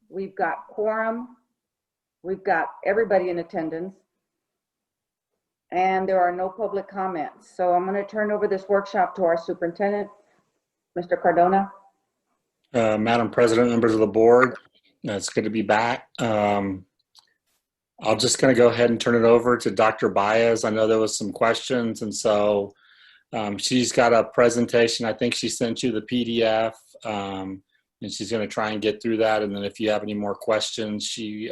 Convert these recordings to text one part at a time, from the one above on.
We've got quorum. We've got everybody in attendance. And there are no public comments. So I'm going to turn over this workshop to our superintendent, Mr. Cardona. Madam President, members of the board, it's good to be back. I'm just going to go ahead and turn it over to Dr. Baez. I know there was some questions, and so she's got a presentation. I think she sent you the PDF, and she's going to try and get through that. And then if you have any more questions, she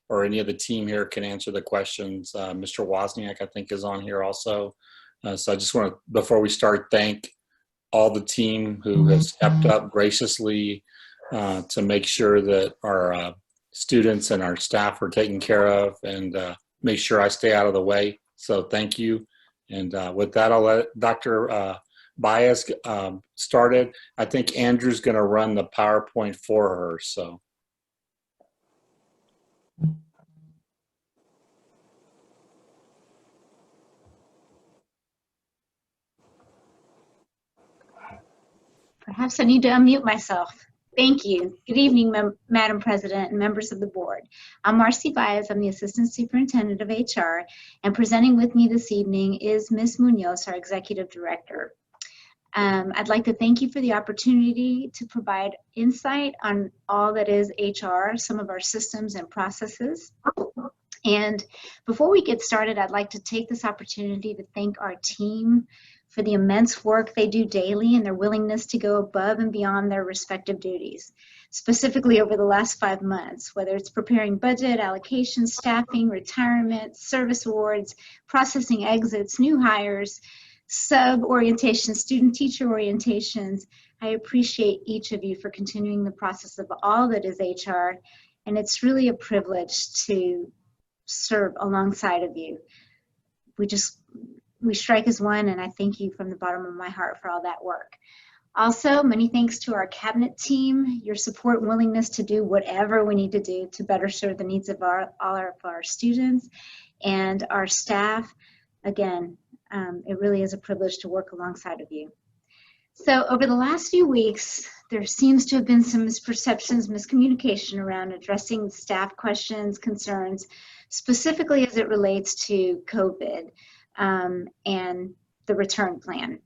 or any of the team here can answer the questions. Mr. Wozniak, I think, is on here also. So I just want to, before we start, thank all the team who has stepped up graciously to make sure that our students and our staff are taken care of, and make sure I stay out of the way. So thank you. And with that, I'll let Dr. Baez started. I think Andrew's going to run the PowerPoint for her. So. Perhaps I need to unmute myself. Thank you. Good evening, Madam President and members of the board. I'm Marcy Baez. I'm the Assistant Superintendent of HR, and presenting with me this evening is Ms. Munoz, our Executive Director. I'd like to thank you for the opportunity to provide insight on all that is HR, some of our systems and processes. And before we get started, I'd like to take this opportunity to thank our team for the immense work they do daily and their willingness to go above and beyond their respective duties, specifically over the last 5 months, whether it's preparing budget, allocation, staffing, retirement, service awards, processing exits, new hires, sub-orientations, student-teacher orientations. I appreciate each of you for continuing the process of all that is HR, and it's really a privilege to serve alongside of you. We strike as one, and I thank you from the bottom of my heart for all that work. Also, many thanks to our cabinet team, your support and willingness to do whatever we need to do to better serve the needs of all of our students and our staff. Again, it really is a privilege to work alongside of you. So over the last few weeks, there seems to have been some misperceptions, miscommunication around addressing staff questions, concerns, specifically as it relates to COVID. And the return plan.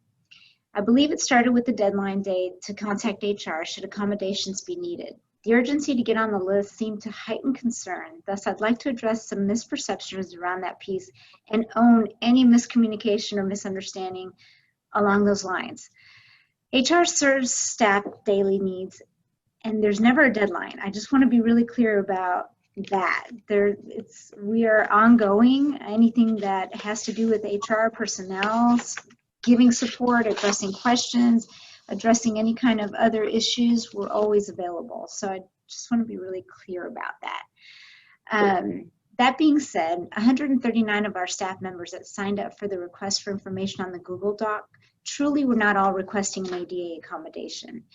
I believe it started with the deadline date to contact HR should accommodations be needed. The urgency to get on the list seemed to heighten concern. Thus, I'd like to address some misperceptions around that piece and own any miscommunication or misunderstanding along those lines. HR serves staff daily needs, and there's never a deadline. I just want to be really clear about that. We are ongoing. Anything that has to do with HR personnel, giving support, addressing questions, addressing any kind of other issues, we're always available. So I just want to be really clear about that. That being said, 139 of our staff members that signed up for the request for information on the Google Doc truly were not all requesting an ADA accommodation.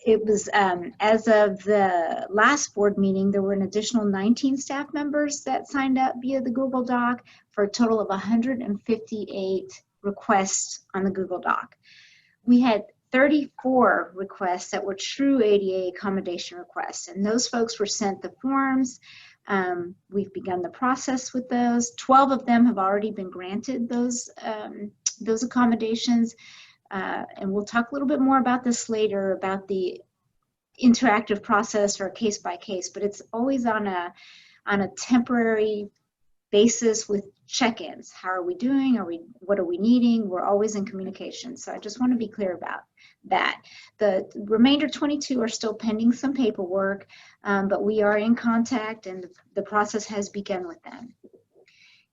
It was, as of the last board meeting, there were an additional 19 staff members that signed up via the Google Doc for a total of 158 requests on the Google Doc. We had 34 requests that were true ADA accommodation requests, and those folks were sent the forms. We've begun the process with those. 12 of them have already been granted those accommodations. And we'll talk a little bit more about this later, about the interactive process or case by case, but it's always on a temporary basis with check-ins. How are we doing? What are we needing? We're always in communication. So I just want to be clear about that. The remainder 22 are still pending some paperwork, but we are in contact and the process has begun with them.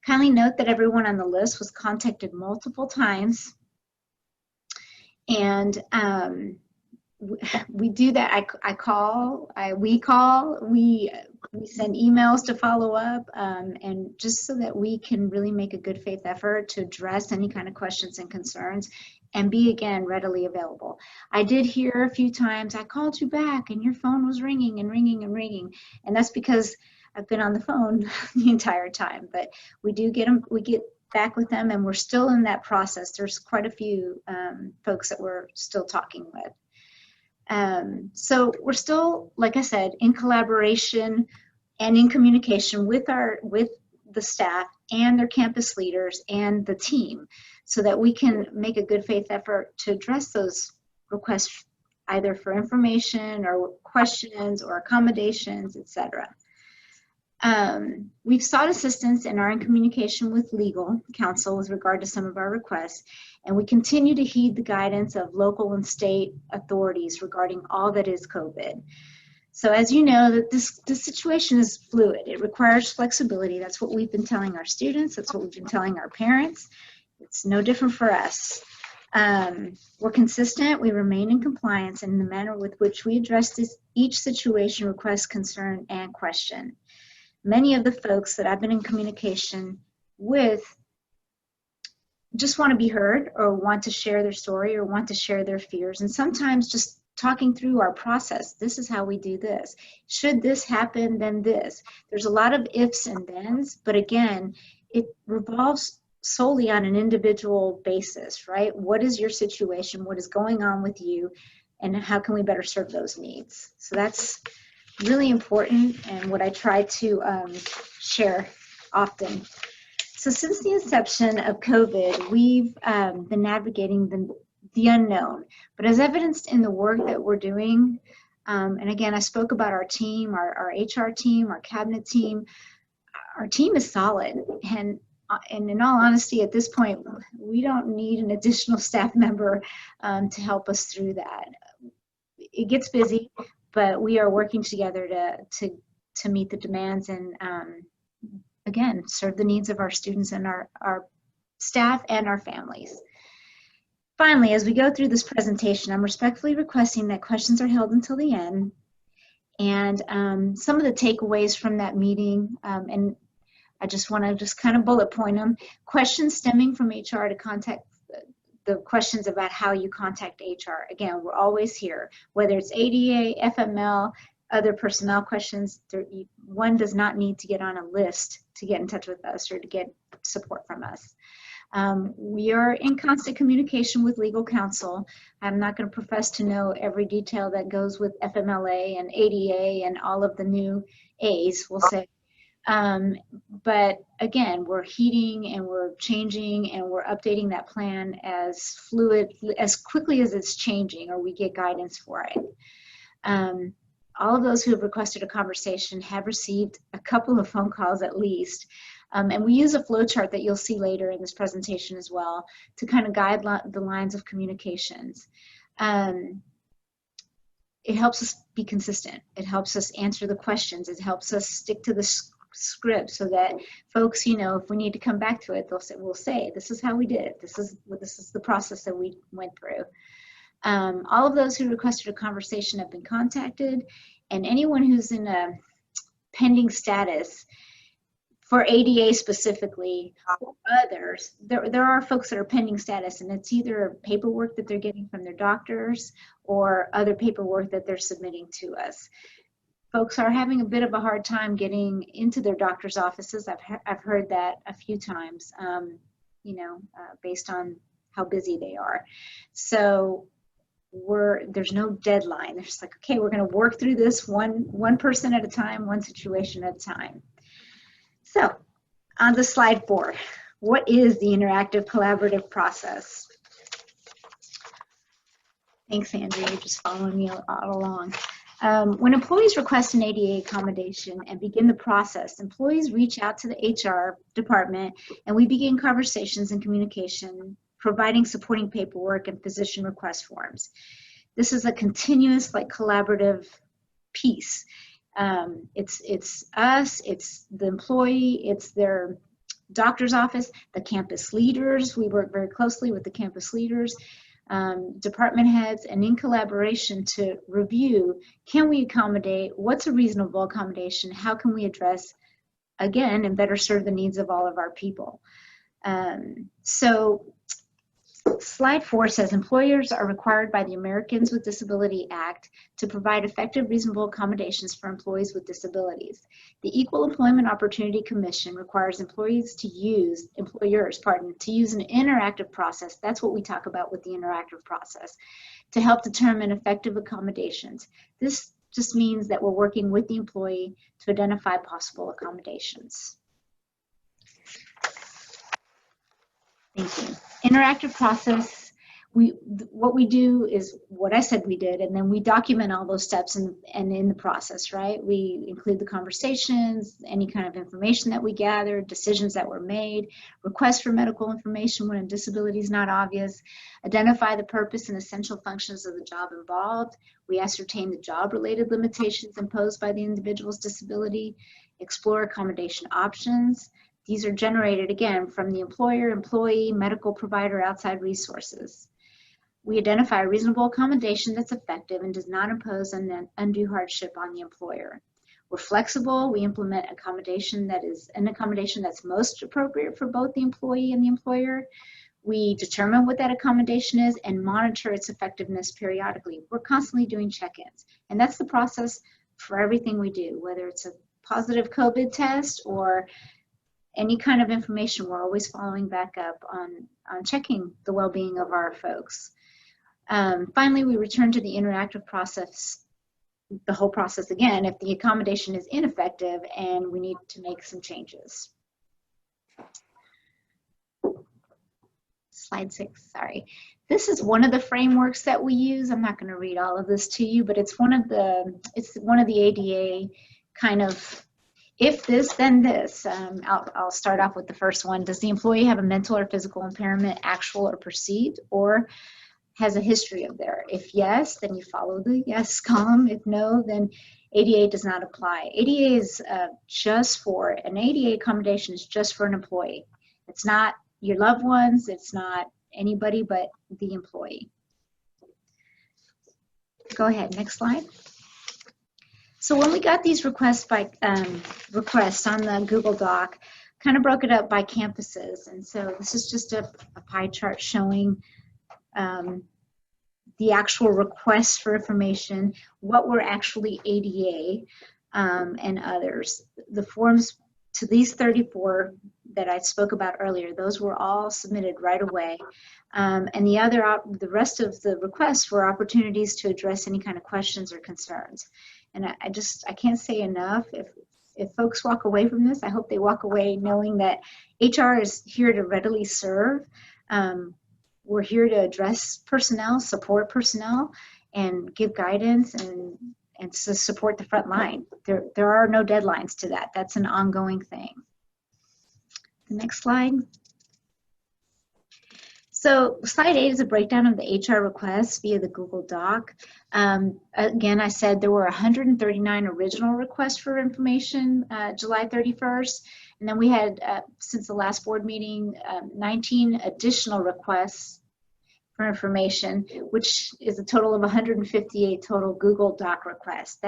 Kindly note that everyone on the list was contacted multiple times. And we do that. We send emails to follow up, and just so that we can really make a good faith effort to address any kind of questions and concerns and be, again, readily available. I did hear a few times, I called you back and your phone was ringing and ringing and ringing. And that's because I've been on the phone the entire time, but we get back with them, and we're still in that process. There's quite a few folks that we're still talking with. So we're still, like I said, in collaboration and in communication with the staff and their campus leaders and the team, so that we can make a good faith effort to address those requests, either for information or questions or accommodations, etc. We've sought assistance and are in communication with legal counsel with regard to some of our requests, and we continue to heed the guidance of local and state authorities regarding all that is COVID. So as you know, that this situation is fluid. It requires flexibility. That's what we've been telling our students. That's what we've been telling our parents. It's no different for us. We're consistent. We remain in compliance in the manner with which we address each situation, request, concern, and question. Many of the folks that I've been in communication with just want to be heard, or want to share their story, or want to share their fears, and sometimes just talking through our process. This is how we do this. Should this happen, then this. There's a lot of ifs and thens, but again, it revolves solely on an individual basis, right? What is your situation? What is going on with you? And how can we better serve those needs? So that's really important, and what I try to share often. So since the inception of COVID, we've been navigating the unknown, but as evidenced in the work that we're doing, and again, I spoke about our team, our HR team, our cabinet team. Our team is solid, and in all honesty, at this point, we don't need an additional staff member to help us through that. It gets busy, but we are working together to meet the demands and again, serve the needs of our students and our staff and our families. Finally, as we go through this presentation, I'm respectfully requesting that questions are held until the end. And some of the takeaways from that meeting, and I just want to kind of bullet point them. Questions stemming from HR to contact the questions about how you contact HR. Again, we're always here, whether it's ADA, FML, other personnel questions. One does not need to get on a list to get in touch with us or to get support from us. We are in constant communication with legal counsel. I'm not going to profess to know every detail that goes with FMLA and ADA and all of the new A's, we'll say. But again, we're heeding and we're changing and we're updating that plan as quickly as it's changing, or we get guidance for it. All of those who have requested a conversation have received a couple of phone calls at least. And we use a flow chart that you'll see later in this presentation as well to kind of guide the lines of communications. It helps us be consistent. It helps us answer the questions. It helps us stick to the script so that folks, you know, if we need to come back to it, we'll say, this is how we did it. This is the process that we went through. All of those who requested a conversation have been contacted, and anyone who's in a pending status for ADA specifically, or others, there are folks that are pending status, and it's either paperwork that they're getting from their doctors or other paperwork that they're submitting to us. Folks are having a bit of a hard time getting into their doctor's offices. I've heard that a few times, based on how busy they are. So there's no deadline. They're just like, okay, we're going to work through this one person at a time, one situation at a time. So on to slide 4. What is the interactive collaborative process? Thanks, Andrew. You're just following me all along. When employees request an ADA accommodation and begin the process, employees reach out to the HR department and we begin conversations and communication, providing supporting paperwork and physician request forms. This is a continuous, collaborative piece. It's us, it's the employee, it's their doctor's office, the campus leaders. We work very closely with the campus leaders, department heads, and in collaboration to review, can we accommodate, what's a reasonable accommodation, how can we address, again, and better serve the needs of all of our people. So Slide 4 says employers are required by the Americans with Disability Act to provide effective, reasonable accommodations for employees with disabilities. The Equal Employment Opportunity Commission requires employers to use an interactive process. That's what we talk about with the interactive process, to help determine effective accommodations. This just means that we're working with the employee to identify possible accommodations. Thank you. Interactive process, what we do is what I said we did, and then we document all those steps and in the process, right? We include the conversations, any kind of information that we gathered, decisions that were made, requests for medical information when a disability is not obvious, identify the purpose and essential functions of the job involved. We ascertain the job-related limitations imposed by the individual's disability, explore accommodation options. These are generated, again, from the employer, employee, medical provider, outside resources. We identify a reasonable accommodation that's effective and does not impose an undue hardship on the employer. We're flexible. We implement an accommodation that's most appropriate for both the employee and the employer. We determine what that accommodation is and monitor its effectiveness periodically. We're constantly doing check-ins, and that's the process for everything we do, whether it's a positive COVID test or any kind of information. We're always following back up on checking the well-being of our folks. Finally, we return to the interactive process, the whole process again, if the accommodation is ineffective and we need to make some changes. Slide 6, sorry. This is one of the frameworks that we use. I'm not going to read all of this to you, but it's one of the ADA kind of, if this, then this. I'll start off with the first one. Does the employee have a mental or physical impairment, actual or perceived, or has a history of there? If yes, then you follow the yes column. If no, then ADA does not apply. ADA is an ADA accommodation is just for an employee. It's not your loved ones. It's not anybody but the employee. Go ahead, next slide. So when we got these requests requests on the Google Doc, kind of broke it up by campuses. And so this is just a pie chart showing the actual requests for information, what were actually ADA and others. The forms to these 34 that I spoke about earlier, those were all submitted right away. And the rest of the requests were opportunities to address any kind of questions or concerns. And I can't say enough, if folks walk away from this, I hope they walk away knowing that HR is here to readily serve. We're here to address personnel, support personnel, and give guidance and to support the front line. There are no deadlines to that. That's an ongoing thing. The next slide. So slide 8 is a breakdown of the HR requests via the Google Doc. Again, I said there were 139 original requests for information July 31st. And then we had, since the last board meeting, 19 additional requests for information, which is a total of 158 total Google Doc requests.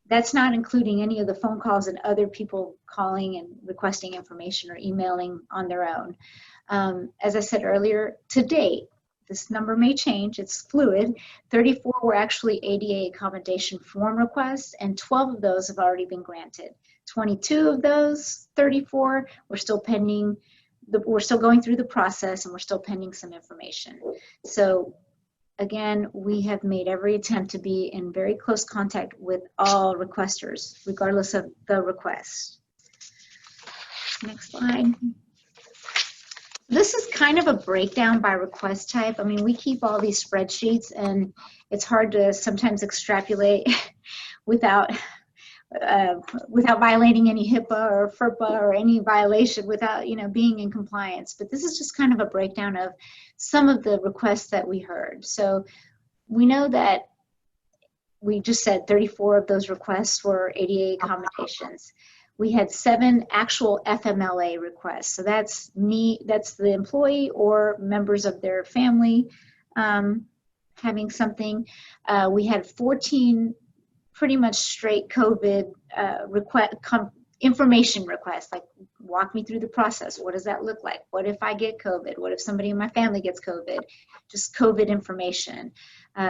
That's not including any of the phone calls and other people calling and requesting information or emailing on their own. As I said earlier, to date, this number may change, it's fluid. 34 were actually ADA accommodation form requests, and 12 of those have already been granted. 22 of those 34 were still pending. We're still going through the process, and we're still pending some information. So again, we have made every attempt to be in very close contact with all requesters, regardless of the request. Next slide. This is kind of a breakdown by request type. I mean, we keep all these spreadsheets, and it's hard to sometimes extrapolate without violating any HIPAA or FERPA or any violation, without being in compliance. But this is just kind of a breakdown of some of the requests that we heard. So we know that we just said 34 of those requests were ADA accommodations. We had 7 actual FMLA requests. So that's the employee or members of their family having something. We had 14 pretty much straight COVID information requests, like walk me through the process. What does that look like? What if I get COVID? What if somebody in my family gets COVID? Just COVID information.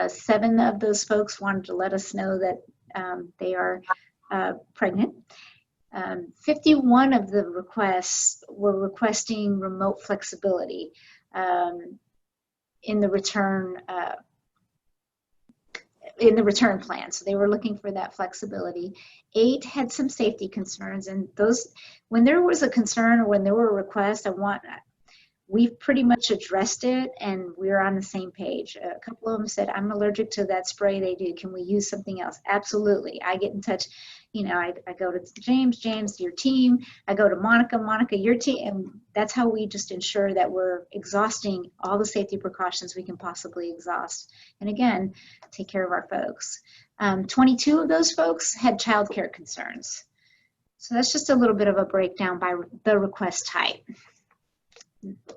7 of those folks wanted to let us know that they are pregnant. 51 of the requests were requesting remote flexibility in the return plan. So they were looking for that flexibility. 8 had some safety concerns, and those, when there was a concern or when there were requests, we've pretty much addressed it and we're on the same page. A couple of them said, I'm allergic to that spray they do. Can we use something else? Absolutely. I get in touch, I go to James, your team. I go to Monica, your team. And that's how we just ensure that we're exhausting all the safety precautions we can possibly exhaust. And again, take care of our folks. 22 of those folks had childcare concerns. So that's just a little bit of a breakdown by the request type.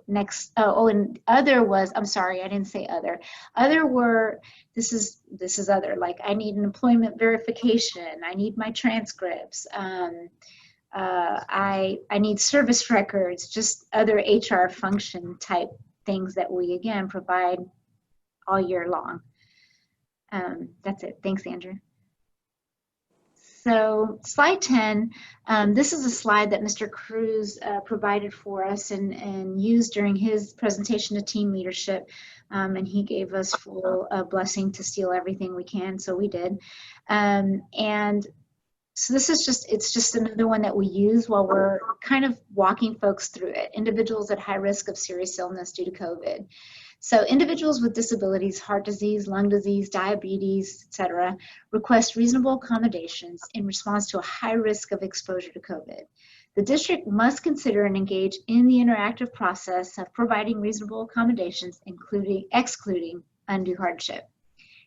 Next, and other was, I'm sorry, I didn't say other. Other were, this is other, like I need an employment verification, I need my transcripts, I need service records, just other HR function type things that we again provide all year long. That's it. Thanks, Andrew. So slide 10, this is a slide that Mr. Cruz provided for us and used during his presentation to team leadership. And he gave us full blessing to steal everything we can, so we did. And so this is it's just another one that we use while we're kind of walking folks through it. Individuals at high risk of serious illness due to COVID. So individuals with disabilities, heart disease, lung disease, diabetes, etc., request reasonable accommodations in response to a high risk of exposure to COVID. The district must consider and engage in the interactive process of providing reasonable accommodations, excluding undue hardship.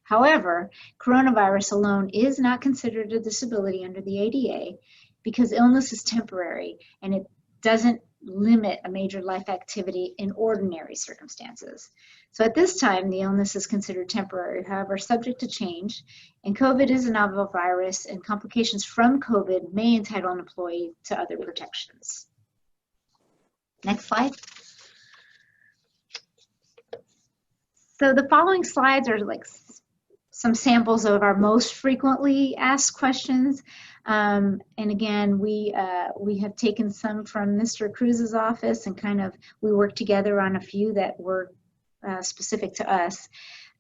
However, coronavirus alone is not considered a disability under the ADA because illness is temporary and it doesn't limit a major life activity in ordinary circumstances. So at this time, the illness is considered temporary, however, subject to change, and COVID is a novel virus, and complications from COVID may entitle an employee to other protections. Next slide. So the following slides are like some samples of our most frequently asked questions. And again, we have taken some from Mr. Cruz's office and we worked together on a few that were specific to us.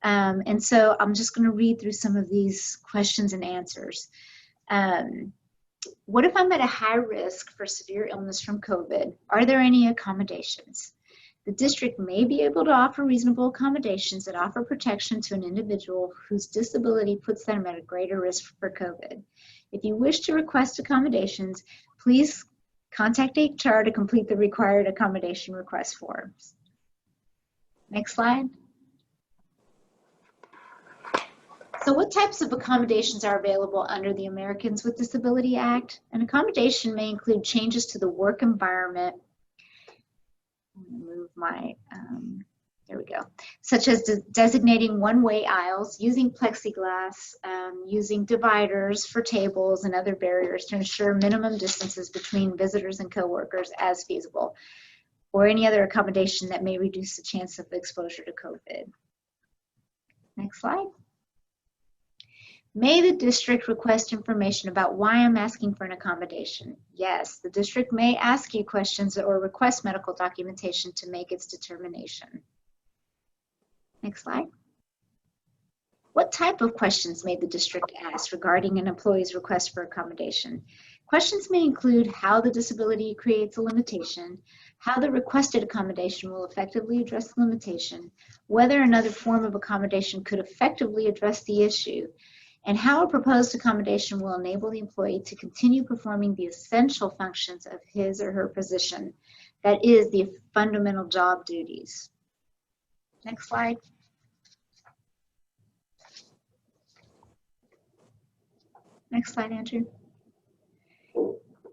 And so I'm just going to read through some of these questions and answers. What if I'm at a high risk for severe illness from COVID? Are there any accommodations? The district may be able to offer reasonable accommodations that offer protection to an individual whose disability puts them at a greater risk for COVID. If you wish to request accommodations, please contact HR to complete the required accommodation request forms. Next slide. So what types of accommodations are available under the Americans with Disability Act? An accommodation may include changes to the work environment. Move my, there we go. Such as designating one-way aisles, using plexiglass, using dividers for tables and other barriers to ensure minimum distances between visitors and coworkers as feasible, or any other accommodation that may reduce the chance of exposure to COVID. Next slide. May the district request information about why I'm asking for an accommodation? Yes, the district may ask you questions or request medical documentation to make its determination. Next slide. What type of questions may the district ask regarding an employee's request for accommodation? Questions may include how the disability creates a limitation, how the requested accommodation will effectively address the limitation, whether another form of accommodation could effectively address the issue, and how a proposed accommodation will enable the employee to continue performing the essential functions of his or her position, that is, the fundamental job duties. Next slide. Next slide, Andrew.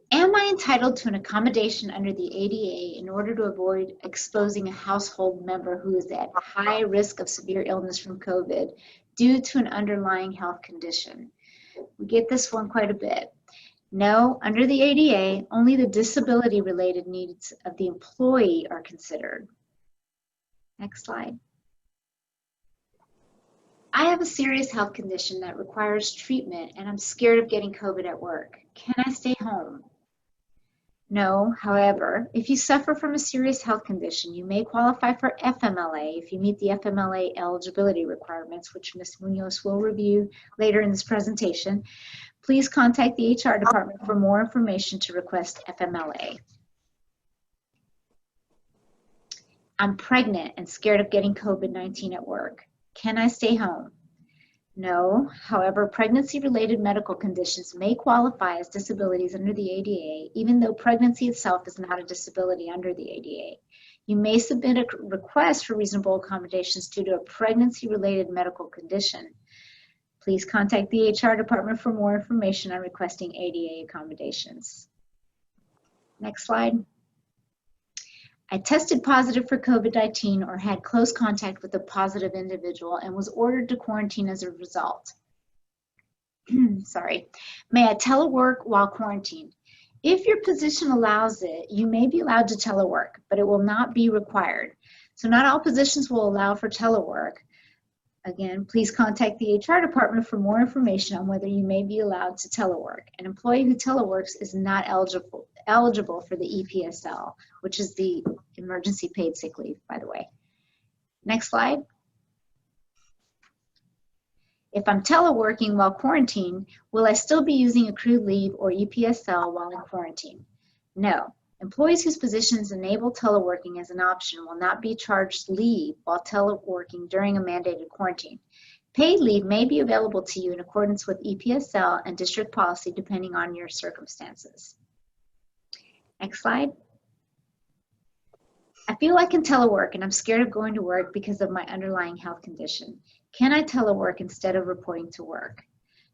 Am I entitled to an accommodation under the ADA in order to avoid exposing a household member who is at high risk of severe illness from COVID due to an underlying health condition? We get this one quite a bit. No, under the ADA, only the disability-related needs of the employee are considered. Next slide. I have a serious health condition that requires treatment and I'm scared of getting COVID at work. Can I stay home? No, however, if you suffer from a serious health condition, you may qualify for FMLA if you meet the FMLA eligibility requirements, which Ms. Munoz will review later in this presentation. Please contact the HR department for more information to request FMLA. I'm pregnant and scared of getting COVID-19 at work. Can I stay home? No, however, pregnancy-related medical conditions may qualify as disabilities under the ADA, even though pregnancy itself is not a disability under the ADA. You may submit a request for reasonable accommodations due to a pregnancy-related medical condition. Please contact the HR department for more information on requesting ADA accommodations. Next slide. I tested positive for COVID-19 or had close contact with a positive individual and was ordered to quarantine as a result. Sorry. May I telework while quarantined? If your position allows it, you may be allowed to telework, but it will not be required. So not all positions will allow for telework. Again, please contact the HR department for more information on whether you may be allowed to telework. An employee who teleworks is not eligible for the EPSL, which is the emergency paid sick leave, by the way. Next slide. If I'm teleworking while quarantined, will I still be using accrued leave or EPSL while in quarantine? No. Employees whose positions enable teleworking as an option will not be charged leave while teleworking during a mandated quarantine. Paid leave may be available to you in accordance with EPSL and district policy depending on your circumstances. Next slide. I feel I can telework and I'm scared of going to work because of my underlying health condition. Can I telework instead of reporting to work?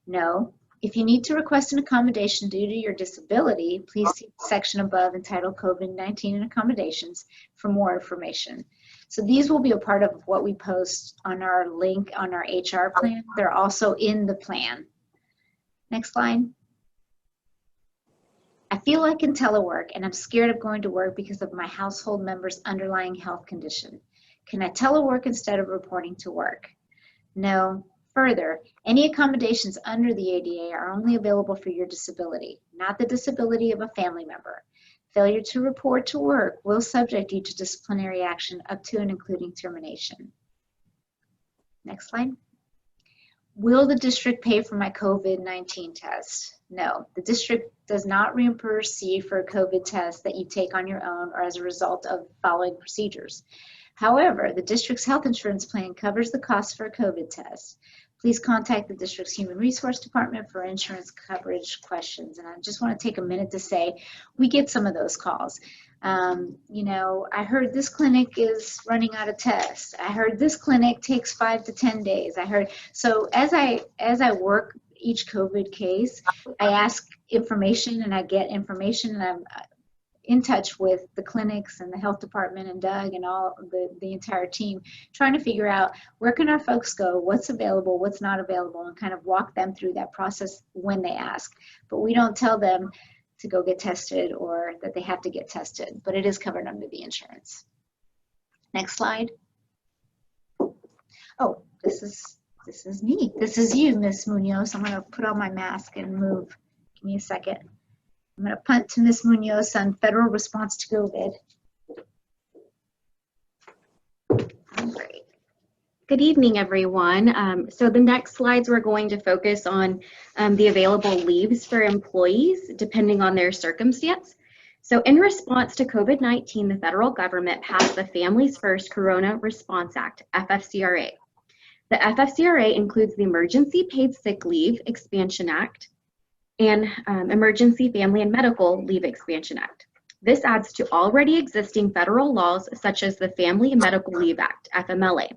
No. If you need to request an accommodation due to your disability, please see the section above entitled COVID-19 and Accommodations for more information. So these will be a part of what we post on our link on our HR plan. They're also in the plan. Next slide. I feel I can telework and I'm scared of going to work because of my household member's underlying health condition. Can I telework instead of reporting to work? No. Further, any accommodations under the ADA are only available for your disability, not the disability of a family member. Failure to report to work will subject you to disciplinary action up to and including termination. Next slide. Will the district pay for my COVID-19 test? No, the district does not reimburse you for a COVID test that you take on your own or as a result of following procedures. However, the district's health insurance plan covers the cost for a COVID test. Please contact the district's Human Resource Department for insurance coverage questions. And I just want to take a minute to say, we get some of those calls. You know, I heard this clinic is running out of tests. I heard this clinic takes 5 to 10 days. I heard, so as I work each COVID case, I ask information and I get information, and I'm in touch with the clinics and the health department and Doug and all the entire team, trying to figure out where can our folks go, what's available, what's not available, and kind of walk them through that process when they ask. But we don't tell them to go get tested or that they have to get tested, but it is covered under the insurance. Next slide. Oh, this is me. This is you, Ms. Munoz. I'm gonna put on my mask and move. Give me a second. I'm going to punt to Ms. Munoz on federal response to COVID. Great. Good evening, everyone. So the next slides, we're going to focus on the available leaves for employees depending on their circumstance. So in response to COVID-19, the federal government passed the Families First Corona Response Act, FFCRA. The FFCRA includes the Emergency Paid Sick Leave Expansion Act and Emergency Family and Medical Leave Expansion Act. This adds to already existing federal laws such as the Family and Medical Leave Act, FMLA.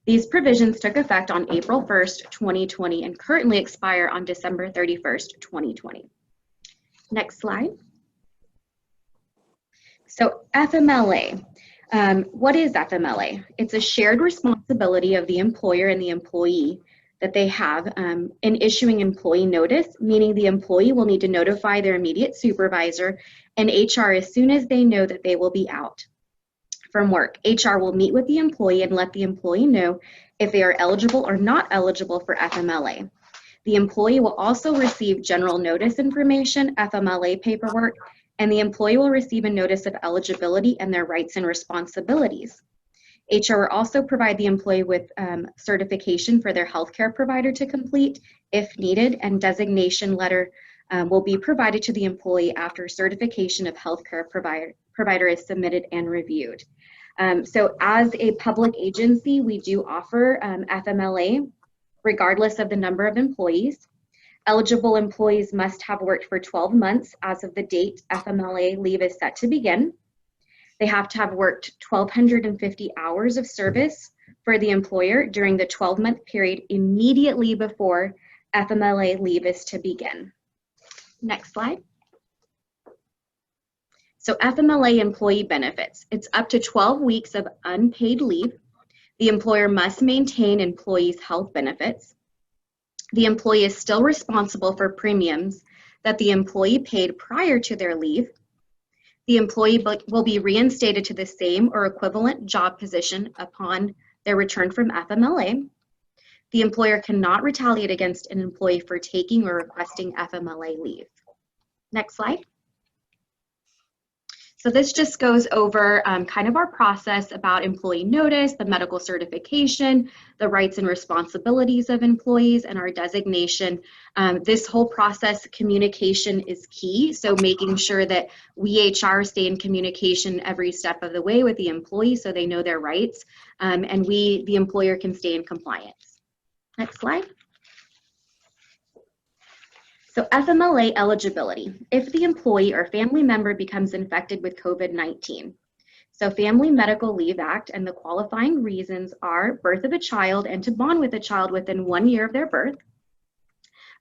These provisions took effect on April 1st, 2020 and currently expire on December 31st, 2020. Next slide. So FMLA, what is FMLA? It's a shared responsibility of the employer and the employee that they have in issuing employee notice, meaning the employee will need to notify their immediate supervisor and HR as soon as they know that they will be out from work. HR will meet with the employee and let the employee know if they are eligible or not eligible for FMLA. The employee will also receive general notice information, FMLA paperwork, and the employee will receive a notice of eligibility and their rights and responsibilities. HR will also provide the employee with certification for their healthcare provider to complete if needed, and designation letter will be provided to the employee after certification of healthcare provider is submitted and reviewed. So as a public agency, we do offer FMLA regardless of the number of employees. Eligible employees must have worked for 12 months as of the date FMLA leave is set to begin. They have to have worked 1,250 hours of service for the employer during the 12-month period immediately before FMLA leave is to begin. Next slide. So FMLA employee benefits. It's up to 12 weeks of unpaid leave. The employer must maintain employees' health benefits. The employee is still responsible for premiums that the employee paid prior to their leave. The employee will be reinstated to the same or equivalent job position upon their return from FMLA. The employer cannot retaliate against an employee for taking or requesting FMLA leave. Next slide. So this just goes over kind of our process about employee notice, the medical certification, the rights and responsibilities of employees, and our designation. This whole process, communication is key. So making sure that we HR stay in communication every step of the way with the employee so they know their rights, and we, the employer, can stay in compliance. Next slide. So FMLA eligibility, if the employee or family member becomes infected with COVID-19. So Family Medical Leave Act, and the qualifying reasons are birth of a child and to bond with a child within 1 year of their birth,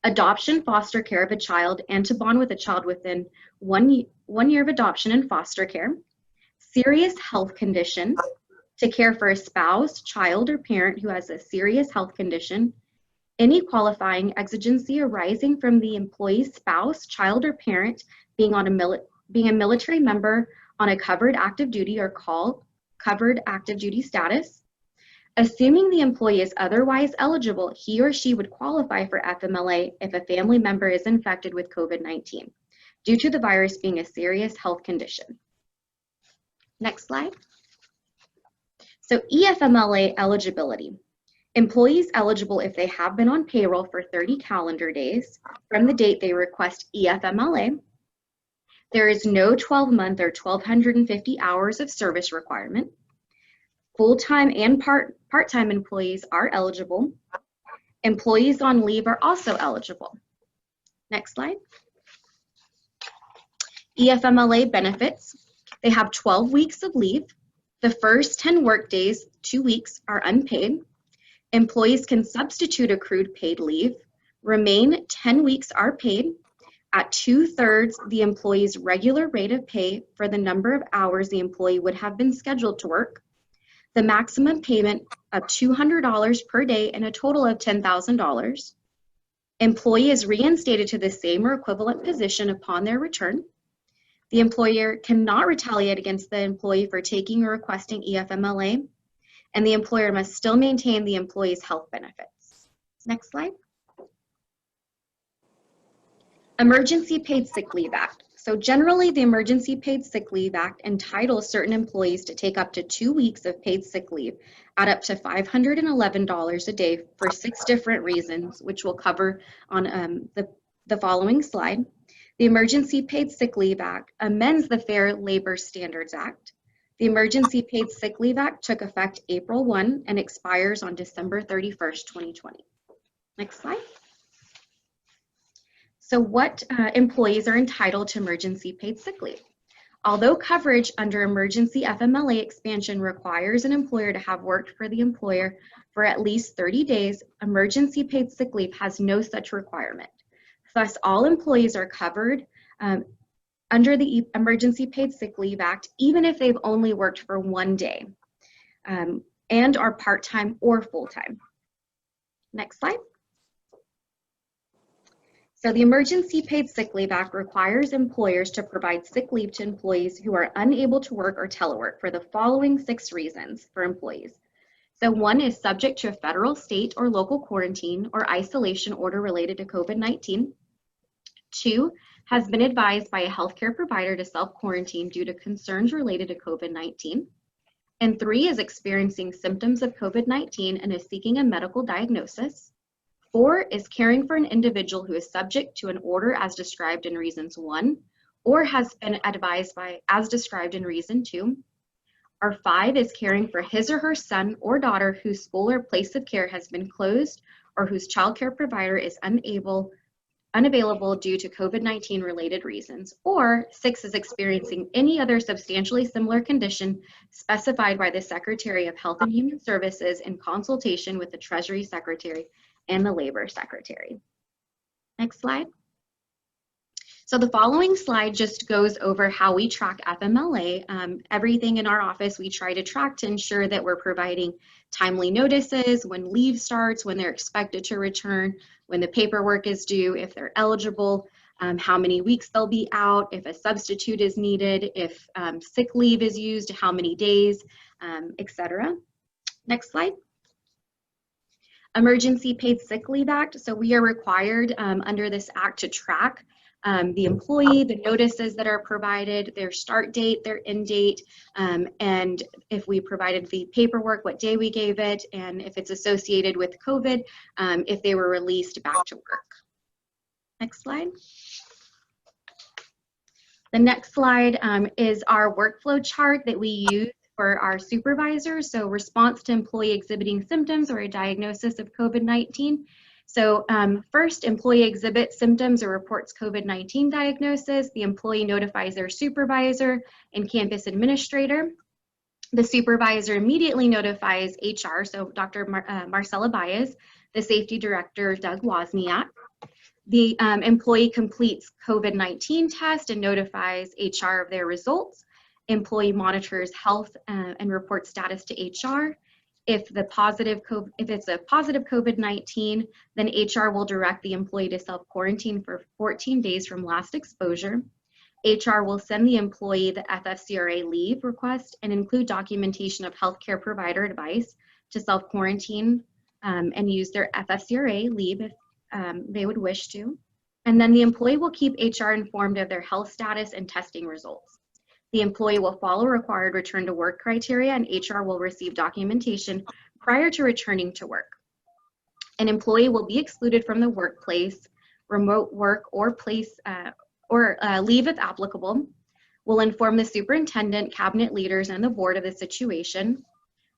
adoption, foster care of a child and to bond with a child within one year of adoption and foster care, serious health condition, to care for a spouse, child, or parent who has a serious health condition, any qualifying exigency arising from the employee's spouse, child, or parent being a military member on a covered active duty or call covered active duty status. Assuming the employee is otherwise eligible, he or she would qualify for FMLA if a family member is infected with COVID-19 due to the virus being a serious health condition. Next slide. So EFMLA eligibility. Employees eligible if they have been on payroll for 30 calendar days from the date they request EFMLA. There is no 12-month or 1,250 hours of service requirement. Full-time and part-time employees are eligible. Employees on leave are also eligible. Next slide. EFMLA benefits. They have 12 weeks of leave. The first 10 work days, 2 weeks, are unpaid. Employees can substitute accrued paid leave. Remain 10 weeks are paid at 2/3 the employee's regular rate of pay for the number of hours the employee would have been scheduled to work. The maximum payment of $200 per day and a total of $10,000. Employee is reinstated to the same or equivalent position upon their return. The employer cannot retaliate against the employee for taking or requesting EFMLA, and the employer must still maintain the employee's health benefits. Next slide. Emergency Paid Sick Leave Act. So generally, the Emergency Paid Sick Leave Act entitles certain employees to take up to 2 weeks of paid sick leave at up to $511 a day for 6 different reasons, which we'll cover on the following slide. The Emergency Paid Sick Leave Act amends the Fair Labor Standards Act. The Emergency Paid Sick Leave Act took effect April 1 and expires on December 31st, 2020. Next slide. So what employees are entitled to emergency paid sick leave? Although coverage under emergency FMLA expansion requires an employer to have worked for the employer for at least 30 days, emergency paid sick leave has no such requirement. Thus, all employees are covered under the Emergency Paid Sick Leave Act, even if they've only worked for 1 day and are part-time or full-time. Next slide. So the Emergency Paid Sick Leave Act requires employers to provide sick leave to employees who are unable to work or telework for the following 6 reasons for employees. So 1 is subject to a federal, state, or local quarantine or isolation order related to COVID-19. 2, has been advised by a healthcare provider to self-quarantine due to concerns related to COVID-19. And 3, is experiencing symptoms of COVID-19 and is seeking a medical diagnosis. 4, is caring for an individual who is subject to an order as described in reasons 1, or has been advised by as described in reason 2. Or 5, is caring for his or her son or daughter whose school or place of care has been closed or whose child care provider is unavailable due to COVID-19 related reasons. Or 6, is experiencing any other substantially similar condition specified by the Secretary of Health and Human Services in consultation with the Treasury Secretary and the Labor Secretary. Next slide. So the following slide just goes over how we track FMLA. Everything in our office we try to track to ensure that we're providing timely notices, when leave starts, when they're expected to return, when the paperwork is due, if they're eligible, how many weeks they'll be out, if a substitute is needed, if sick leave is used, how many days, etc. Next slide. Emergency Paid Sick Leave Act. So we are required under this act to track the employee, the notices that are provided, their start date, their end date, and if we provided the paperwork, what day we gave it, and if it's associated with COVID, if they were released back to work. Next slide. The next slide is our workflow chart that we use for our supervisors. So response to employee exhibiting symptoms or a diagnosis of COVID-19. So first, employee exhibits symptoms or reports COVID-19 diagnosis. The employee notifies their supervisor and campus administrator. The supervisor immediately notifies HR, so Dr. Marcella Baez, the safety director, Doug Wozniak. The employee completes COVID-19 test and notifies HR of their results. Employee monitors health and reports status to HR. If it's a positive COVID-19, then HR will direct the employee to self-quarantine for 14 days from last exposure. HR will send the employee the FFCRA leave request and include documentation of healthcare provider advice to self-quarantine and use their FFCRA leave if they would wish to. And then the employee will keep HR informed of their health status and testing results. The employee will follow required return to work criteria, and HR will receive documentation prior to returning to work. An employee will be excluded from the workplace, remote work, or leave if applicable. Will inform the superintendent, cabinet leaders, and the board of the situation,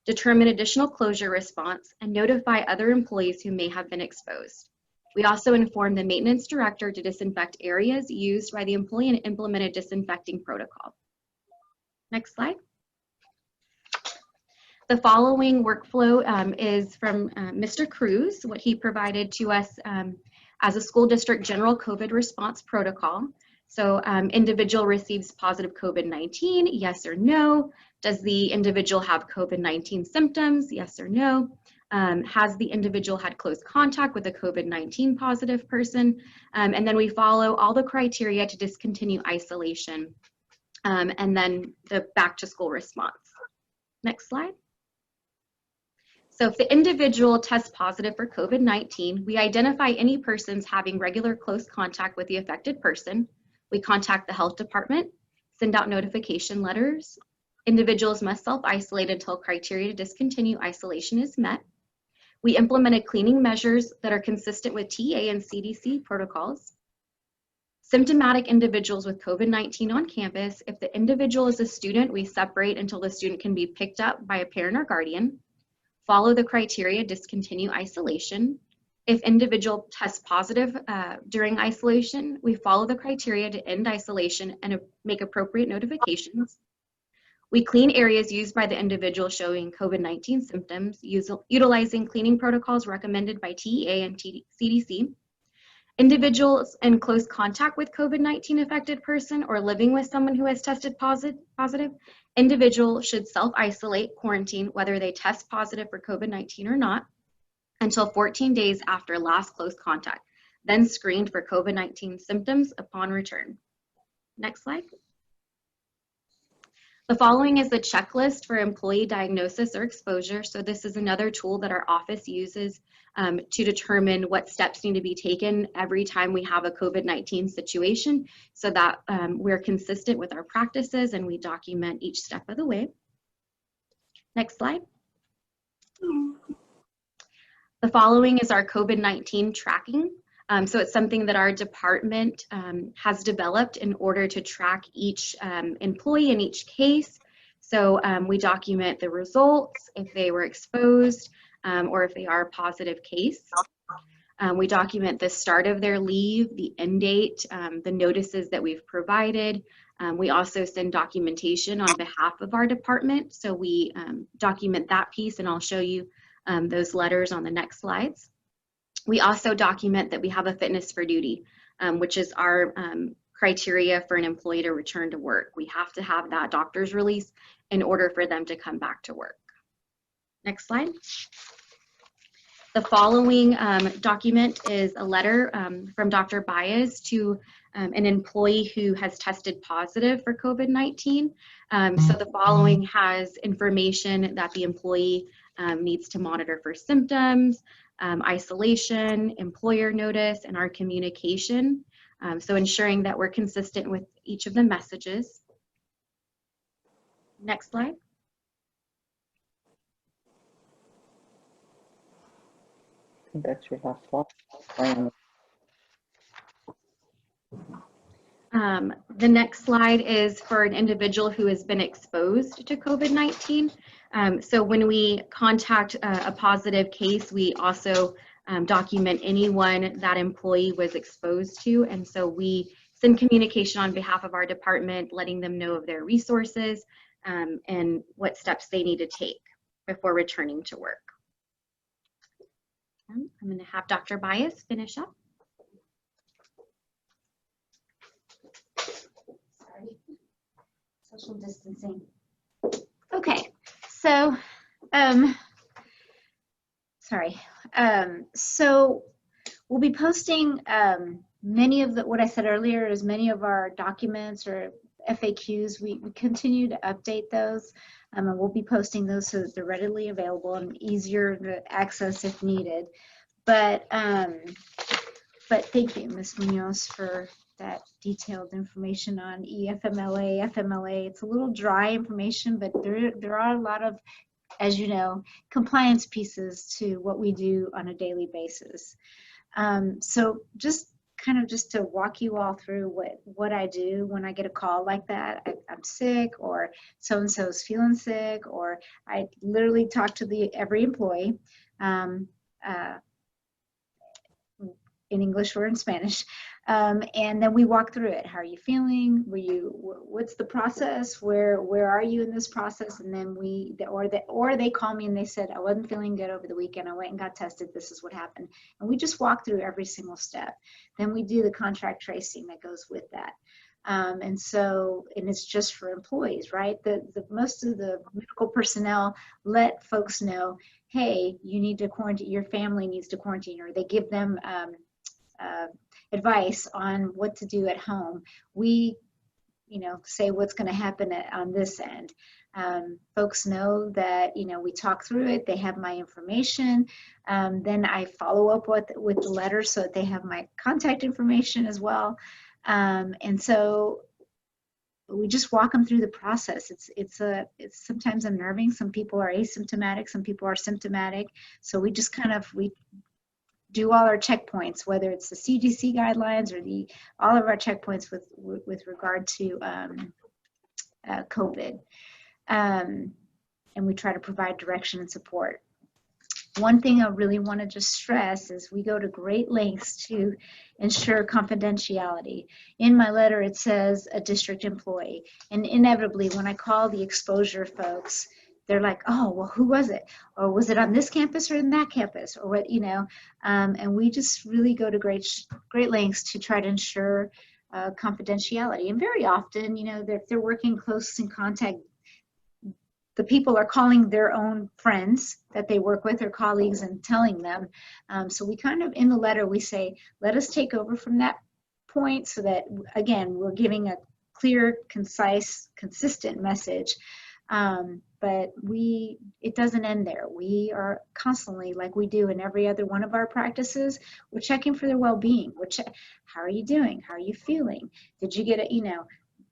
determine additional closure response, and notify other employees who may have been exposed. We also inform the maintenance director to disinfect areas used by the employee and implement a disinfecting protocol. Next slide. The following workflow is from Mr. Cruz, what he provided to us as a school district general COVID response protocol. So individual receives positive COVID-19, yes or no. Does the individual have COVID-19 symptoms, yes or no? Has the individual had close contact with a COVID-19 positive person? And then we follow all the criteria to discontinue isolation. And then the back to school response. Next slide. So if the individual tests positive for COVID-19, we identify any persons having regular close contact with the affected person. We contact the health department, send out notification letters. Individuals must self-isolate until criteria to discontinue isolation is met. We implemented cleaning measures that are consistent with TA and CDC protocols. Symptomatic individuals with COVID-19 on campus, if the individual is a student, we separate until the student can be picked up by a parent or guardian. Follow the criteria, discontinue isolation. If individual tests positive during isolation, we follow the criteria to end isolation and make appropriate notifications. We clean areas used by the individual showing COVID-19 symptoms, utilizing cleaning protocols recommended by TEA and CDC. Individuals in close contact with COVID-19 affected person or living with someone who has tested positive, individual should self-isolate, quarantine, whether they test positive for COVID-19 or not, until 14 days after last close contact. then screened for COVID-19 symptoms upon return. Next slide. The following is the checklist for employee diagnosis or exposure. So this is another tool that our office uses to determine what steps need to be taken every time we have a COVID-19 situation, so that we're consistent with our practices and we document each step of the way. Next slide. The following is our COVID-19 tracking. So it's something that our department has developed in order to track each employee in each case. So we document the results, if they were exposed, or if they are a positive case. We document the start of their leave, the end date, the notices that we've provided. We also send documentation on behalf of our department. So we document that piece, and I'll show you those letters on the next slides. We also document that we have a fitness for duty, which is our criteria for an employee to return to work. We have to have that doctor's release in order for them to come back to work. Next slide. The following document is a letter from Dr. Baez to an employee who has tested positive for COVID-19. So the following has information that the employee needs to monitor for symptoms, isolation, employer notice, and our communication. So ensuring that we're consistent with each of the messages. Next slide. I think that's your last slide. The next slide is for an individual who has been exposed to COVID-19. So when we contact a positive case, we also document anyone that employee was exposed to. And so we send communication on behalf of our department, letting them know of their resources and what steps they need to take before returning to work. I'm going to have Dr. Baez finish up. Social distancing. Okay, so so we'll be posting many of what I said earlier is many of our documents or FAQs. We continue to update those, and we'll be posting those so that they're readily available and easier to access if needed. But thank you, Ms. Munoz, for that detailed information on EFMLA, FMLA. It's a little dry information, but there are a lot of, as you know, compliance pieces to what we do on a daily basis. So just to walk you all through what I do when I get a call like that. I'm sick, or so-and-so is feeling sick, or I literally talk to every employee in English or in Spanish. And then we walk through it. How are you feeling? What's the process? Where are you in this process? And then or they call me and they said, I wasn't feeling good over the weekend. I went and got tested. This is what happened. And we just walk through every single step. Then we do the contract tracing that goes with that. And it's just for employees, right? The most of the medical personnel let folks know, hey, you need to quarantine, your family needs to quarantine, or they give them advice on what to do at home. We, say what's going to happen on this end. Folks know that, we talk through it. They have my information. Then I follow up with the letter so that they have my contact information as well. And so we just walk them through the process. It's sometimes unnerving. Some people are asymptomatic. Some people are symptomatic. So we just we do all our checkpoints, whether it's the CDC guidelines or all of our checkpoints with regard to COVID. And we try to provide direction and support. One thing I really want to just stress is we go to great lengths to ensure confidentiality. In my letter, it says a district employee. And inevitably, when I call the exposure folks, they're like, oh, well, who was it? Or was it on this campus or in that campus? Or what, and we just really go to great lengths to try to ensure confidentiality. And very often, if they're working close in contact, the people are calling their own friends that they work with or colleagues and telling them. So we kind of, in the letter, we say, let us take over from that point so that, again, we're giving a clear, concise, consistent message. But it doesn't end there. We are constantly, like we do in every other one of our practices, we're checking for their well-being. How are you doing? How are you feeling? Did you get it?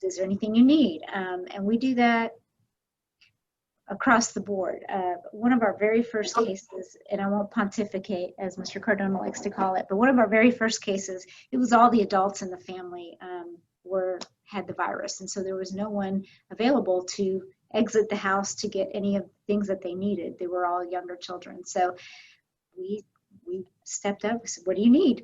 Is there anything you need? And we do that across the board. One of our very first cases, and I won't pontificate as Mr. Cardona likes to call it, but one of our very first cases, it was all the adults in the family had the virus. And so there was no one available to exit the house to get any of the things that they needed. They were all younger children. So we stepped up, we said, what do you need?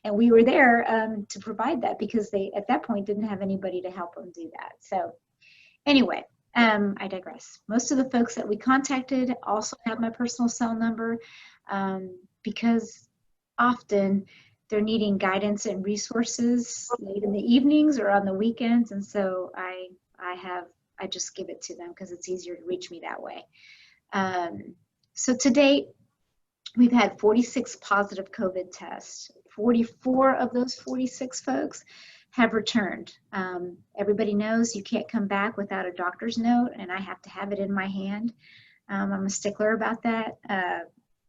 And we were there to provide that because they, at that point, didn't have anybody to help them do that. So anyway, I digress. Most of the folks that we contacted also have my personal cell number because often they're needing guidance and resources late in the evenings or on the weekends. And so I just give it to them because it's easier to reach me that way. So to date, we've had 46 positive COVID tests. 44 of those 46 folks have returned. Everybody knows you can't come back without a doctor's note, and I have to have it in my hand. I'm a stickler about that.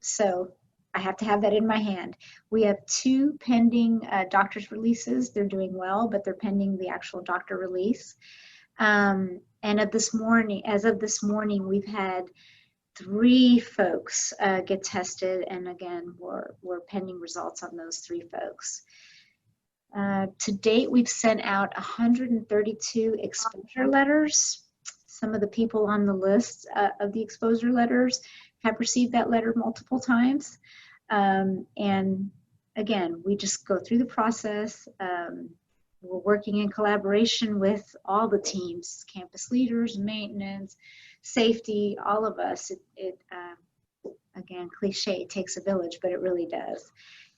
So I have to have that in my hand. We have 2 pending doctor's releases. They're doing well, but they're pending the actual doctor release. And as of this morning, we've had 3 folks get tested, and again, we're pending results on those 3 folks. To date, we've sent out 132 exposure letters. Some of the people on the list of the exposure letters have received that letter multiple times. And again, we just go through the process. We're working in collaboration with all the teams, campus leaders, maintenance, safety, all of us. Again, cliche, it takes a village, but it really does.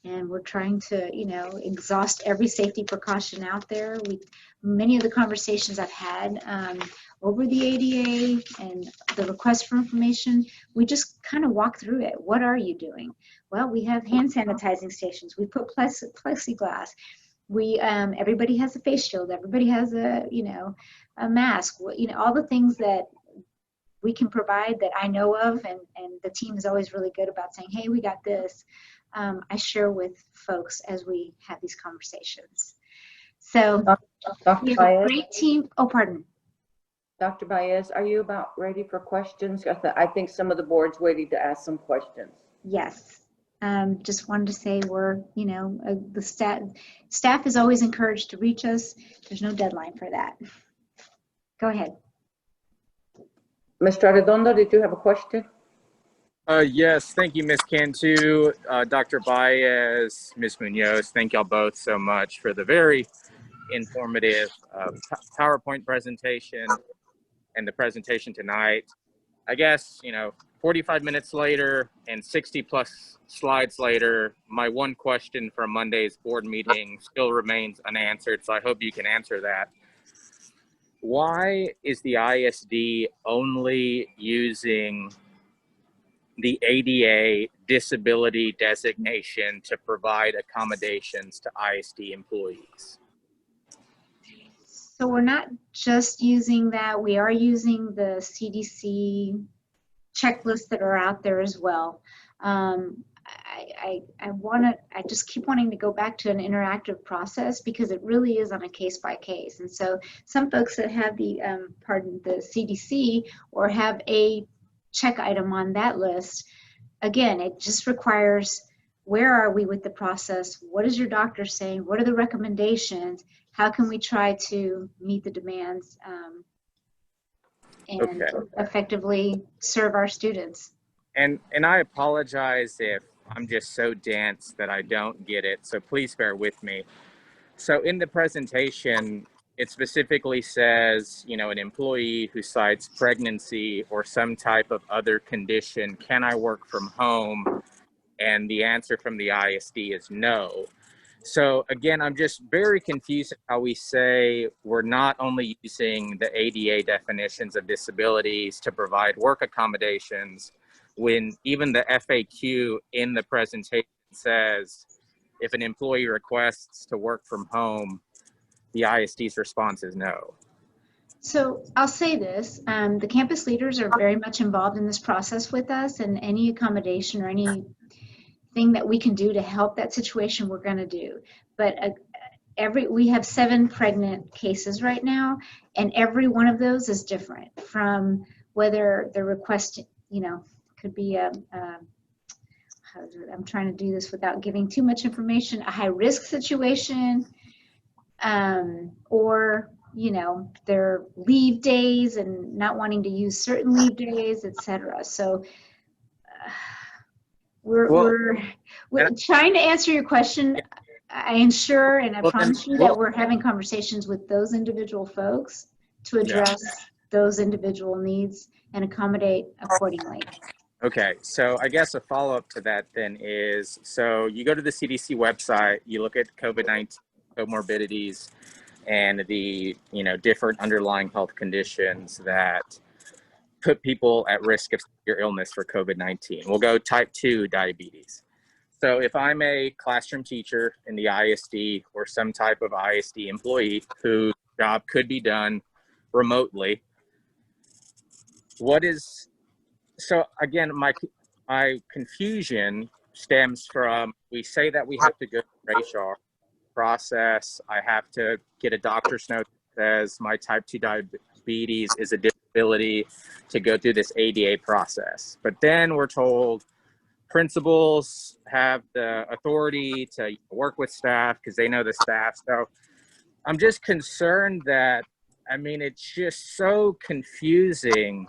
And we're trying to, exhaust every safety precaution out there. Many of the conversations I've had over the ADA and the request for information, we just kind of walk through it. What are you doing? Well, we have hand sanitizing stations. We put plexiglass. Everybody has a face shield. Everybody has a mask. All the things that we can provide that I know of, and the team is always really good about saying, hey, we got this. I share with folks as we have these conversations. So Dr. we have a Baez, great team. Oh, pardon. Dr. Baez, are you about ready for questions? I think some of the board's waiting to ask some questions. Yes. Just wanted to say the staff is always encouraged to reach us. There's no deadline for that. Go ahead. Mr. Arredondo, did you have a question? Yes, thank you, Ms. Cantu, Dr. Baez, Ms. Munoz. Thank y'all both so much for the very informative PowerPoint presentation and the presentation tonight. I guess, 45 minutes later and 60 plus slides later, my one question from Monday's board meeting still remains unanswered, so I hope you can answer that. Why is the ISD only using the ADA disability designation to provide accommodations to ISD employees? So we're not just using that. We are using the CDC checklists that are out there as well. I just keep wanting to go back to an interactive process because it really is on a case by case. And so some folks that have the CDC or have a check item on that list, again, it just requires, where are we with the process? What is your doctor saying? What are the recommendations? How can we try to meet the demands and effectively serve our students? And I apologize if I'm just so dense that I don't get it, so please bear with me. So in the presentation, it specifically says, an employee who cites pregnancy or some type of other condition, can I work from home? And the answer from the ISD is no. So again, I'm just very confused how we say we're not only using the ADA definitions of disabilities to provide work accommodations, when even the FAQ in the presentation says if an employee requests to work from home, the ISD's response is no. So I'll say this, the campus leaders are very much involved in this process with us, and any accommodation or anything that we can do to help that situation, we're going to do. But we have 7 pregnant cases right now, and every one of those is different, from whether the request, could be I'm trying to do this without giving too much information, a high risk situation, or their leave days and not wanting to use certain leave days, etc. So we're trying to answer your question. I ensure and I promise you that we're having conversations with those individual folks to address those individual needs and accommodate accordingly. Okay, so I guess a follow-up to that then is, so you go to the CDC website, you look at COVID-19 comorbidities and the different underlying health conditions that put people at risk of severe illness for COVID-19. We'll go type 2 diabetes. So if I'm a classroom teacher in the ISD or some type of ISD employee whose job could be done remotely, so again, my confusion stems from, we say that we have to go through HR process. I have to get a doctor's note that says my type 2 diabetes is a disability to go through this ADA process. But then we're told principals have the authority to work with staff because they know the staff. So I'm just concerned that, it's just so confusing.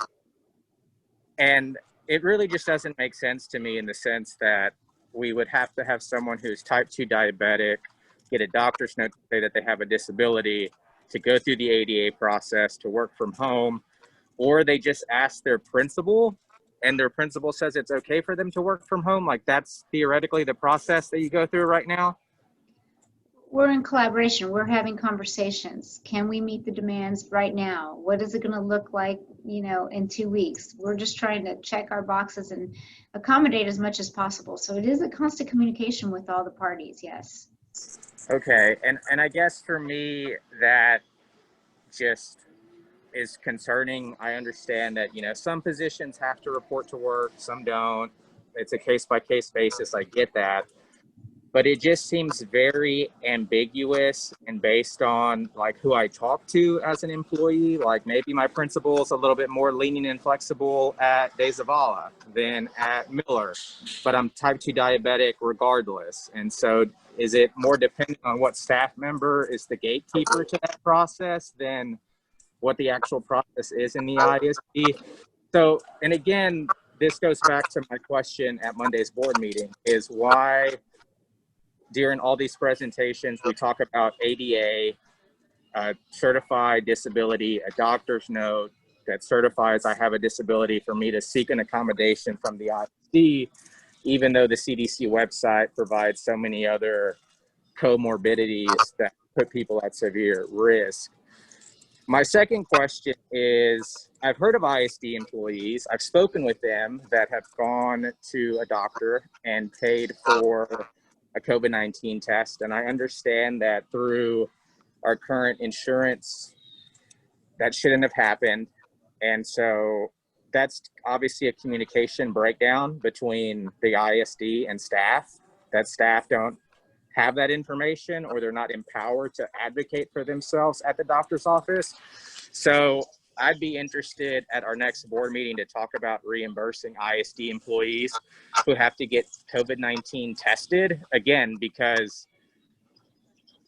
And it really just doesn't make sense to me, in the sense that we would have to have someone who's type 2 diabetic get a doctor's note to say that they have a disability to go through the ADA process to work from home, or they just ask their principal and their principal says it's okay for them to work from home. Like, that's theoretically the process that you go through right now. We're in collaboration. We're having conversations. Can we meet the demands right now? What is it going to look like, in 2 weeks? We're just trying to check our boxes and accommodate as much as possible. So it is a constant communication with all the parties, yes. Okay, and I guess for me, that just is concerning. I understand that, some positions have to report to work, some don't. It's a case-by-case basis. I get that. But it just seems very ambiguous and based on who I talk to as an employee. Like, maybe my principal is a little bit more lenient and flexible at De Zavala than at Miller, but I'm type 2 diabetic regardless. And so is it more dependent on what staff member is the gatekeeper to that process than what the actual process is in the ISD? So, and again, this goes back to my question at Monday's board meeting, is why during all these presentations, we talk about ADA, certified disability, a doctor's note that certifies I have a disability for me to seek an accommodation from the ISD, even though the CDC website provides so many other comorbidities that put people at severe risk. My second question is, I've heard of ISD employees, I've spoken with them that have gone to a doctor and paid for a COVID-19 test. And I understand that through our current insurance, that shouldn't have happened. And so that's obviously a communication breakdown between the ISD and staff, that staff don't have that information or they're not empowered to advocate for themselves at the doctor's office. So I'd be interested at our next board meeting to talk about reimbursing ISD employees who have to get COVID-19 tested, again, because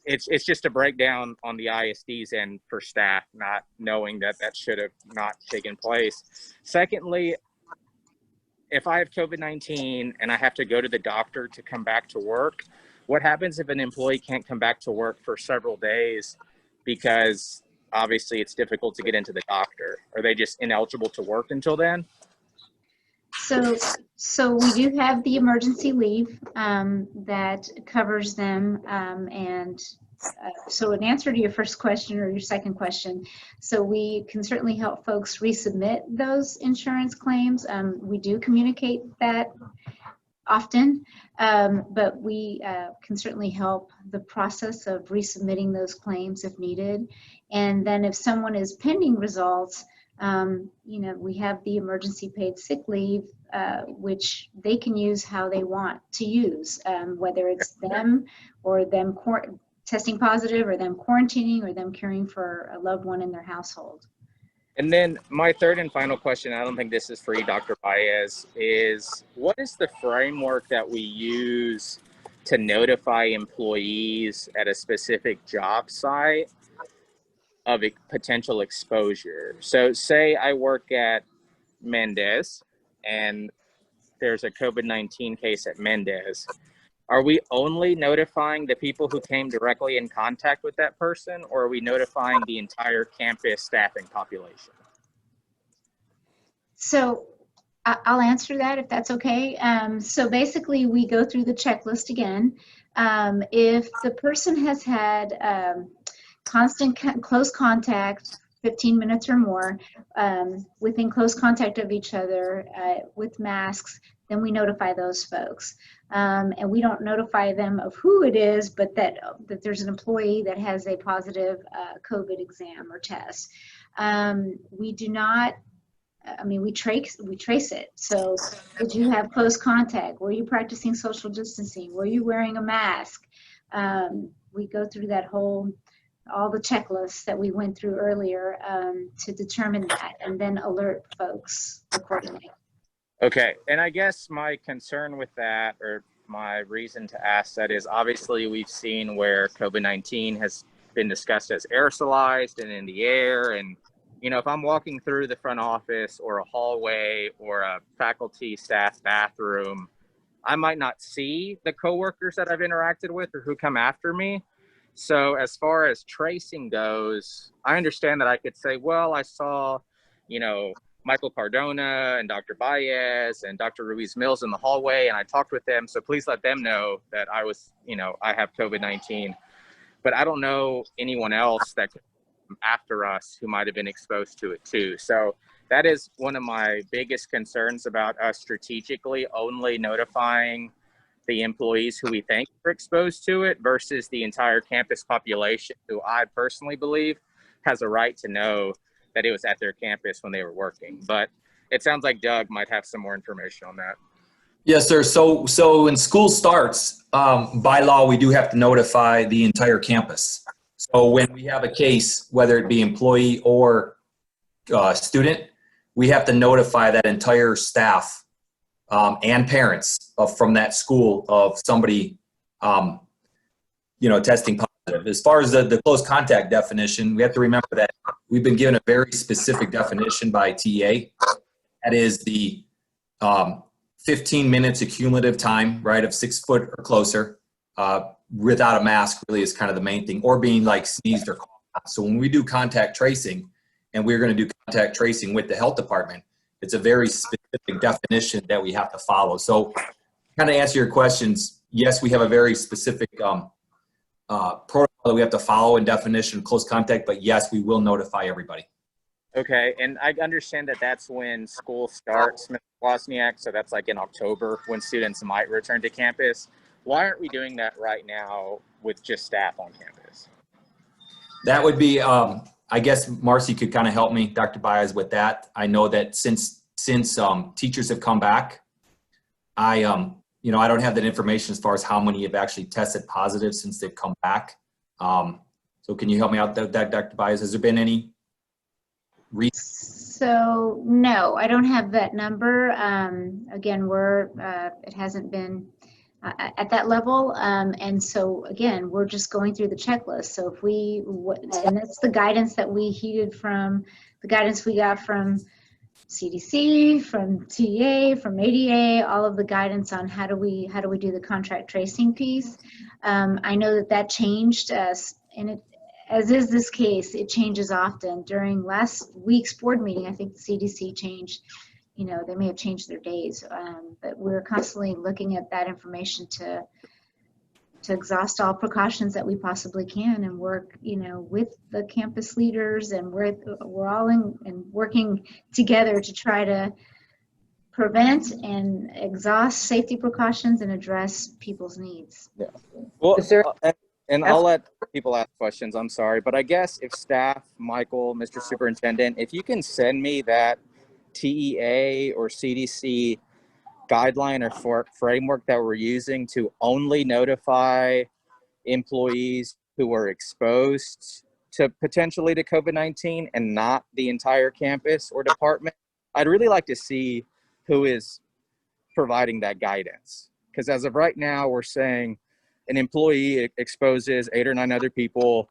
it's just a breakdown on the ISD's end for staff, not knowing that that should have not taken place. Secondly, if I have COVID-19 and I have to go to the doctor to come back to work, what happens if an employee can't come back to work for several days because obviously it's difficult to get into the doctor? Are they just ineligible to work until then? So we do have the emergency leave that covers them, and so in answer to your first question or your second question, so we can certainly help folks resubmit those insurance claims. We do communicate that often, but we can certainly help the process of resubmitting those claims if needed. And then if someone is pending results, you know, we have the emergency paid sick leave, which they can use how they want to use, whether it's them or them testing positive or them quarantining or them caring for a loved one in their household. And then my third and final question, I don't think this is for you, Dr. Baez, is what is the framework that we use to notify employees at a specific job site of a potential exposure? So say I work at Mendez and there's a COVID-19 case at Mendez. Are we only notifying the people who came directly in contact with that person, or are we notifying the entire campus staffing population? So I'll answer that if that's okay. So basically we go through the checklist again. If the person has had close contact, 15 minutes or more, within close contact of each other with masks, then we notify those folks. And we don't notify them of who it is, but that there's an employee that has a positive COVID exam or test. We do not, I mean, we trace it. So did you have close contact? Were you practicing social distancing? Were you wearing a mask? We go through that all the checklists that we went through earlier to determine that and then alert folks accordingly. Okay, and I guess my concern with that, or my reason to ask that, is obviously we've seen where COVID-19 has been discussed as aerosolized and in the air. And, you know, if I'm walking through the front office or a hallway or a faculty staff bathroom, I might not see the coworkers that I've interacted with or who come after me. So as far as tracing goes, I understand that I could say, well, I saw, you know, Michael Cardona and Dr. Baez and Dr. Ruiz Mills in the hallway, and I talked with them. So please let them know that I was, you know, I have COVID-19. But I don't know anyone else that could come after us who might have been exposed to it too. So that is one of my biggest concerns about us strategically only notifying the employees who we think are exposed to it versus the entire campus population, who I personally believe has a right to know that it was at their campus when they were working. But it sounds like Doug might have some more information on that. Yes, sir. So when school starts, by law, we do have to notify the entire campus. So when we have a case, whether it be employee or student, we have to notify that entire staff and parents from that school of somebody, you know, testing positive. As far as the close contact definition, we have to remember that we've been given a very specific definition by TA. That is the 15 minutes accumulative time, right, of 6 foot or closer without a mask really is kind of the main thing, or being like sneezed or coughed. So when we do contact tracing, and we're going to do contact tracing with the health department, it's a very specific definition that we have to follow. So kind of answer your questions, yes, we have a very specific protocol that we have to follow in definition of close contact, but yes, we will notify everybody. Okay, and I understand that that's when school starts, Mr. Wozniak, so that's like in October when students might return to campus. Why aren't we doing that right now with just staff on campus? That would be, I guess Marcy could kind of help me, Dr. Baez, with that. I know that since teachers have come back, you know, I don't have that information as far as how many have actually tested positive since they've come back. So can you help me out with that, Dr. Baez? Has there been any reason? So no, I don't have that number. Again, it hasn't been at that level. And so again, we're just going through the checklist. So and that's the guidance that we heeded from, the guidance we got from CDC, from TA, from ADA, all of the guidance on how do we do the contract tracing piece. I know that changed, and as is this case, it changes often. During last week's board meeting, I think the CDC changed you know, they may have changed their days, but we're constantly looking at that information to exhaust all precautions that we possibly can and work, you know, with the campus leaders, and we're all in and working together to try to prevent and exhaust safety precautions and address people's needs. Yeah. Well, Is there- and I'll let people ask questions. I'm sorry, but I guess if staff, Michael, Mr. Superintendent, if you can send me that TEA or CDC guideline or framework that we're using to only notify employees who are exposed to potentially to COVID-19 and not the entire campus or department, I'd really like to see who is providing that guidance. Because as of right now, we're saying an employee exposes 8 or 9 other people.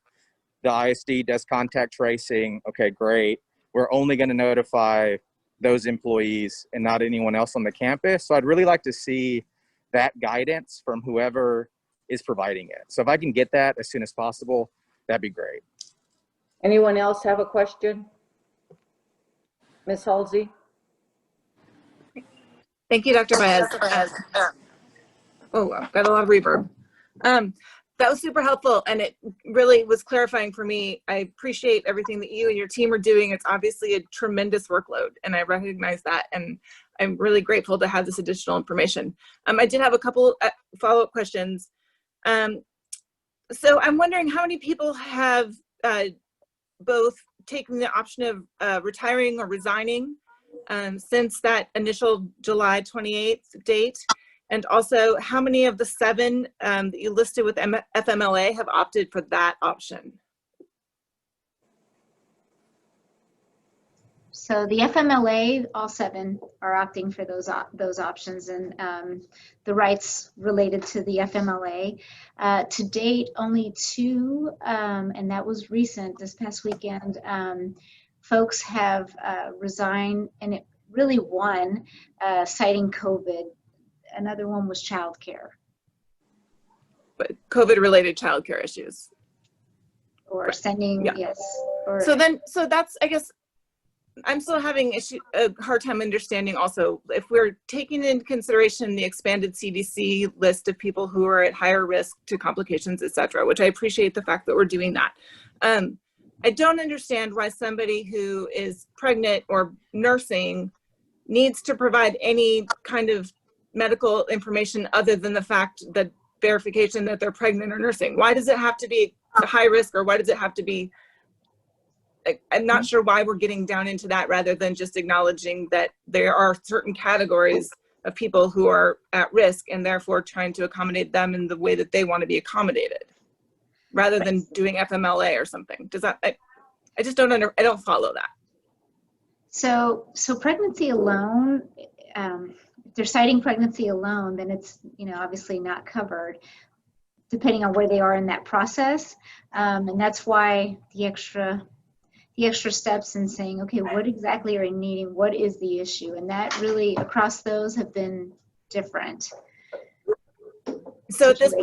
The ISD does contact tracing. Okay, great. We're only going to notify those employees and not anyone else on the campus. So I'd really like to see that guidance from whoever is providing it. So if I can get that as soon as possible, that'd be great. Anyone else have a question? Ms. Halsey? Thank you, Dr. Baez. Oh, I've got a lot of reverb. That was super helpful, and it really was clarifying for me. I appreciate everything that you and your team are doing. It's obviously a tremendous workload, and I recognize that, and I'm really grateful to have this additional information. I did have a couple follow-up questions. So I'm wondering how many people have both taken the option of retiring or resigning since that initial July 28th date? And also, how many of the 7 that you listed with FMLA have opted for that option? So the FMLA, all 7 are opting for those options, and the rights related to the FMLA. To date, only 2, and that was recent, this past weekend, folks have resigned, and it really 1 citing COVID. Another one was childcare. But COVID-related childcare issues. Or sending, Yeah. yes. Or, So that's, I guess, I'm still having a hard time understanding also, if we're taking into consideration the expanded CDC list of people who are at higher risk to complications, et cetera, which I appreciate the fact that we're doing that. I don't understand why somebody who is pregnant or nursing needs to provide any kind of medical information other than the fact that verification that they're pregnant or nursing. Why does it have to be a high risk, or why does it have to be, I'm not sure why we're getting down into that rather than just acknowledging that there are certain categories of people who are at risk and therefore trying to accommodate them in the way that they want to be accommodated rather than doing FMLA or something. Does that, I just don't I don't follow that. so pregnancy alone, if they're citing pregnancy alone, then it's, you know, obviously not covered, depending on where they are in that process. And that's why the extra steps in saying, okay, what exactly are you needing? What is the issue? And that really, across those, have been different. So at this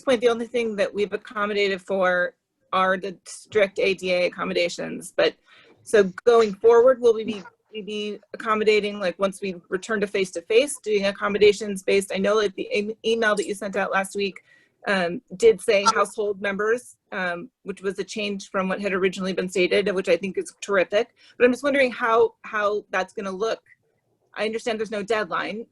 point, the only thing that we've accommodated for are the strict ADA accommodations. But so going forward, will we be accommodating, like once we return to face-to-face, doing accommodations based? I know that the email that you sent out last week did say household members, which was a change from what had originally been stated, which I think is terrific. But I'm just wondering how that's going to look. I understand there's no deadline,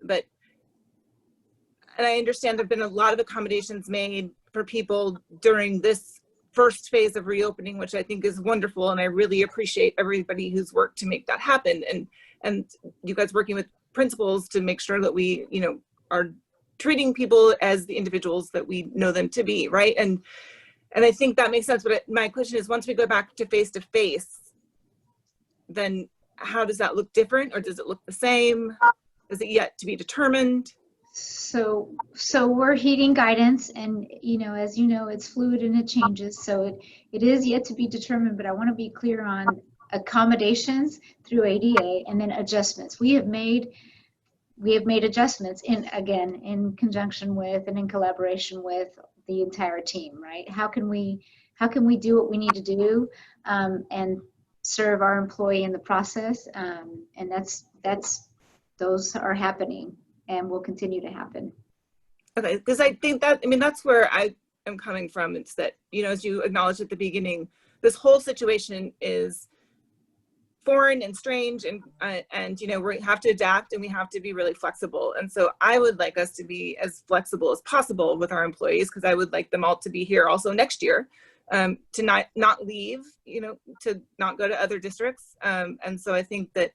and I understand there've been a lot of accommodations made for people during this first phase of reopening, which I think is wonderful, and I really appreciate everybody who's worked to make that happen, and you guys working with principals to make sure that we, you know, are treating people as the individuals that we know them to be, right? And I think that makes sense. But my question is, once we go back to face, then how does that look different, or does it look the same? Is it yet to be determined? So we're heeding guidance, and, you know, as you know, it's fluid and it changes. So it is yet to be determined, but I want to be clear on accommodations through ADA and then adjustments. We have made adjustments in conjunction with and in collaboration with the entire team, right? How can we do what we need to do, and serve our employee in the process. And those are happening and will continue to happen. Okay, because I think that, I mean, that's where I am coming from. It's that, you know, as you acknowledged at the beginning, this whole situation is foreign and strange, and you know, we have to adapt and we have to be really flexible. And so I would like us to be as flexible as possible with our employees, because I would like them all to be here also next year, to not leave, you know, to not go to other districts. And so I think that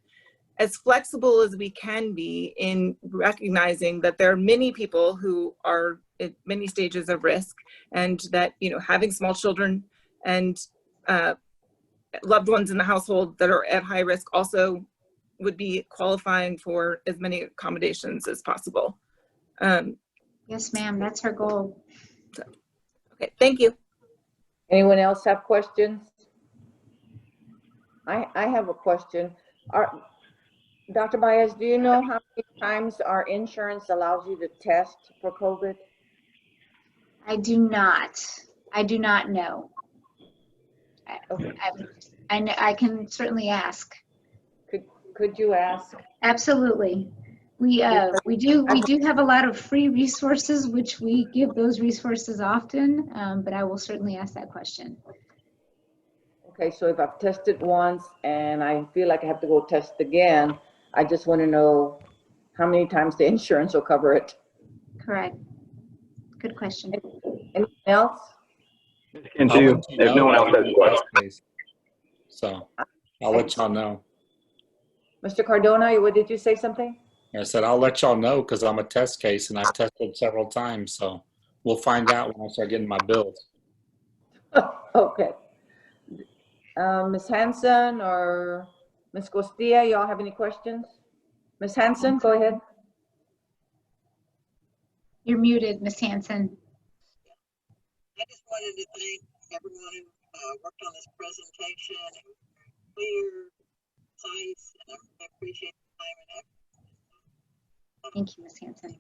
as flexible as we can be in recognizing that there are many people who are at many stages of risk, and that, you know, having small children and loved ones in the household that are at high risk also would be qualifying for as many accommodations as possible. Yes, ma'am, that's our goal. Okay, thank you. Anyone else have questions? I have a question. Dr. Baez, do you know how many times our insurance allows you to test for COVID? I do not know. Okay. I can certainly ask. Could you ask? Absolutely. We do have a lot of free resources, which we give those resources often, but I will certainly ask that question. Okay, so if I've tested once and I feel like I have to go test again, I just want to know how many times the insurance will cover it. Correct. Good question. Anything else? And I'll two, let you if know no one else has questions. So I'll let y'all know. Mr. Cardona, what did you say something? I said, I'll let y'all know because I'm a test case and I've tested several times. So we'll find out when I start getting my bills. Okay. Ms. Hanson or Ms. Costilla, y'all have any questions? Ms. Hanson, go ahead. You're muted, Ms. Hanson. I just wanted to thank everyone who worked on this presentation. It was clear, concise, and I appreciate the time and effort. Thank you, Ms. Hanson.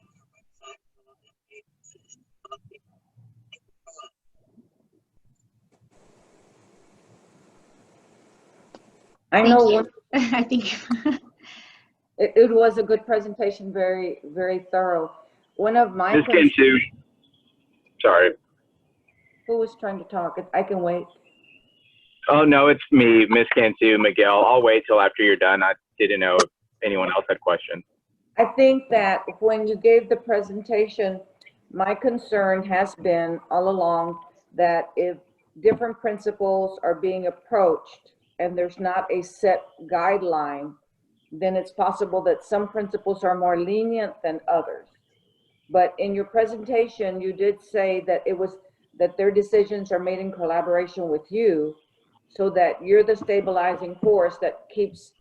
I know I think it was a good presentation, very, very thorough. One of my Ms. Cantu, sorry. Who was trying to talk? I can wait. Oh, no, it's me, Ms. Cantu, Miguel. I'll wait till after you're done. I didn't know if anyone else had questions. I think that when you gave the presentation, my concern has been all along that if different principals are being approached and there's not a set guideline, then it's possible that some principals are more lenient than others. But in your presentation, you did say that that their decisions are made in collaboration with you, so that you're the stabilizing force that keeps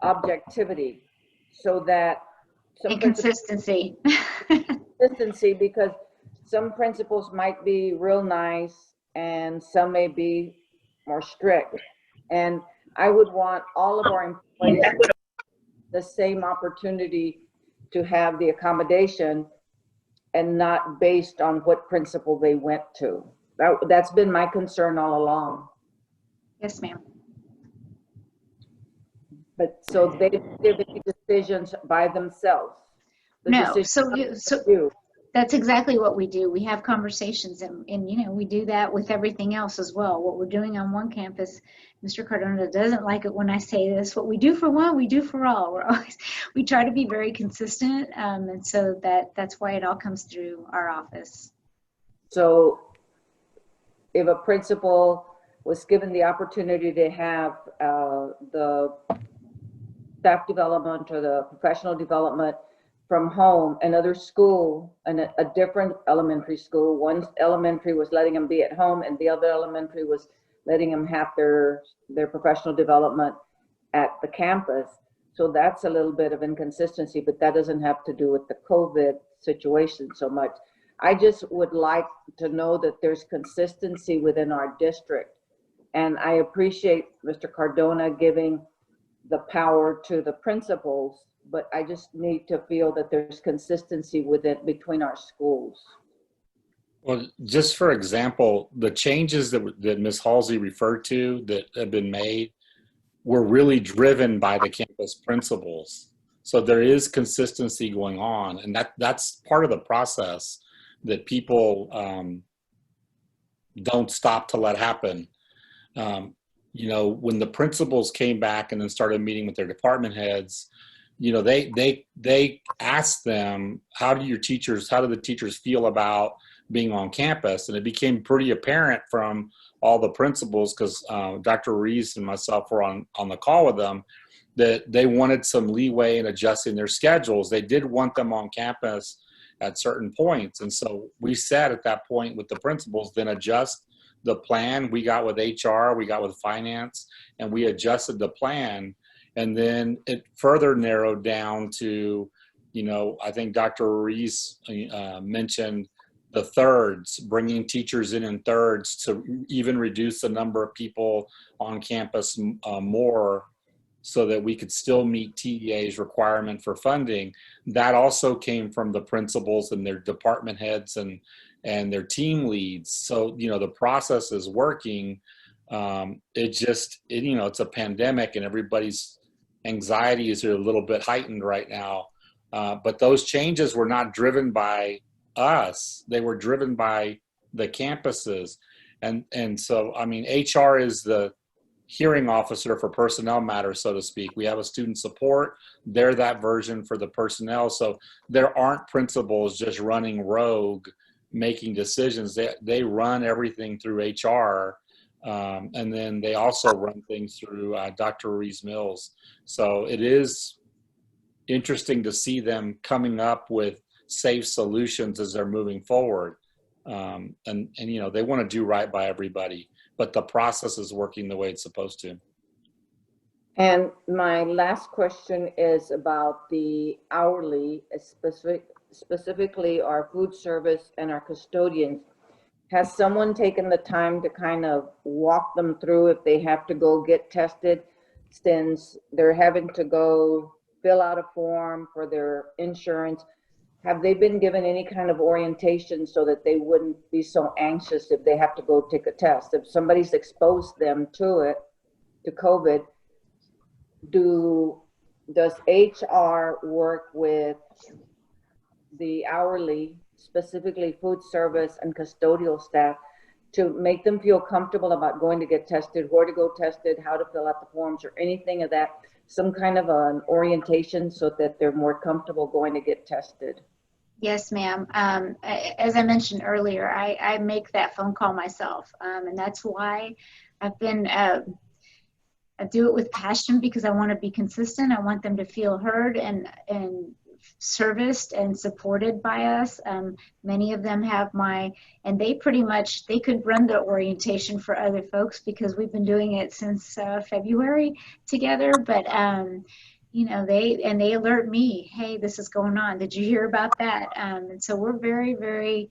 objectivity, so that and consistency. Consistency, because some principals might be real nice and some may be more strict. And I would want all of our employees the same opportunity to have the accommodation and not based on what principal they went to. That's been my concern all along. Yes, ma'am. But so they didn't give any decisions by themselves. No, so that's exactly what we do. We have conversations, and you know, we do that with everything else as well. What we're doing on one campus, Mr. Cardona doesn't like it when I say this. What we do for one, we do for all. We try to be very consistent, and so that's why it all comes through our office. So if a principal was given the opportunity to have the staff development or the professional development from home, another school and a different elementary school, one elementary was letting them be at home and the other elementary was letting them have their professional development at the campus. So that's a little bit of inconsistency, but that doesn't have to do with the COVID situation so much. I just would like to know that there's consistency within our district. And I appreciate Mr. Cardona giving the power to the principals, but I just need to feel that there's consistency between our schools. Well, just for example, the changes that Ms. Halsey referred to that have been made, were really driven by the campus principals. So there is consistency going on, and that's part of the process that people don't stop to let happen. You know, when the principals came back and then started meeting with their department heads, you know, they asked them, how do the teachers feel about being on campus? And it became pretty apparent from all the principals, because Dr. Reese and myself were on the call with them, that they wanted some leeway in adjusting their schedules. They did want them on campus at certain points. And so we said at that point with the principals, then adjust the plan. We got with HR, we got with finance, and we adjusted the plan. And then it further narrowed down to, you know, I think Dr. Reese mentioned the thirds, bringing teachers in thirds to even reduce the number of people on campus more, so that we could still meet TEA's requirement for funding. That also came from the principals and their department heads and their team leads. So, you know, the process is working. You know, it's a pandemic and everybody's anxieties are a little bit heightened right now. But those changes were not driven by us. They were driven by the campuses. And so, I mean, HR is the hearing officer for personnel matters, so to speak. We have a student support. They're that version for the personnel. So there aren't principals just running rogue, making decisions. They run everything through HR. And then they also run things through Dr. Reese Mills. So it is interesting to see them coming up with safe solutions as they're moving forward. And you know, they want to do right by everybody, but the process is working the way it's supposed to. And my last question is about the hourly, specifically our food service and our custodians. Has someone taken the time to kind of walk them through if they have to go get tested, since they're having to go fill out a form for their insurance? Have they been given any kind of orientation so that they wouldn't be so anxious if they have to go take a test? If somebody's exposed them to it, to COVID, does HR work with the hourly, specifically food service and custodial staff, to make them feel comfortable about going to get tested, where to go tested, how to fill out the forms, or anything of that, some kind of an orientation so that they're more comfortable going to get tested? Yes, ma'am. As I mentioned earlier, I make that phone call myself, and that's why I've been, I do it with passion, because I want to be consistent. I want them to feel heard and serviced and supported by us. Many of them have and they pretty much, they could run the orientation for other folks, because we've been doing it since February together. But you know, they alert me, hey, this is going on. Did you hear about that? And so we're very, very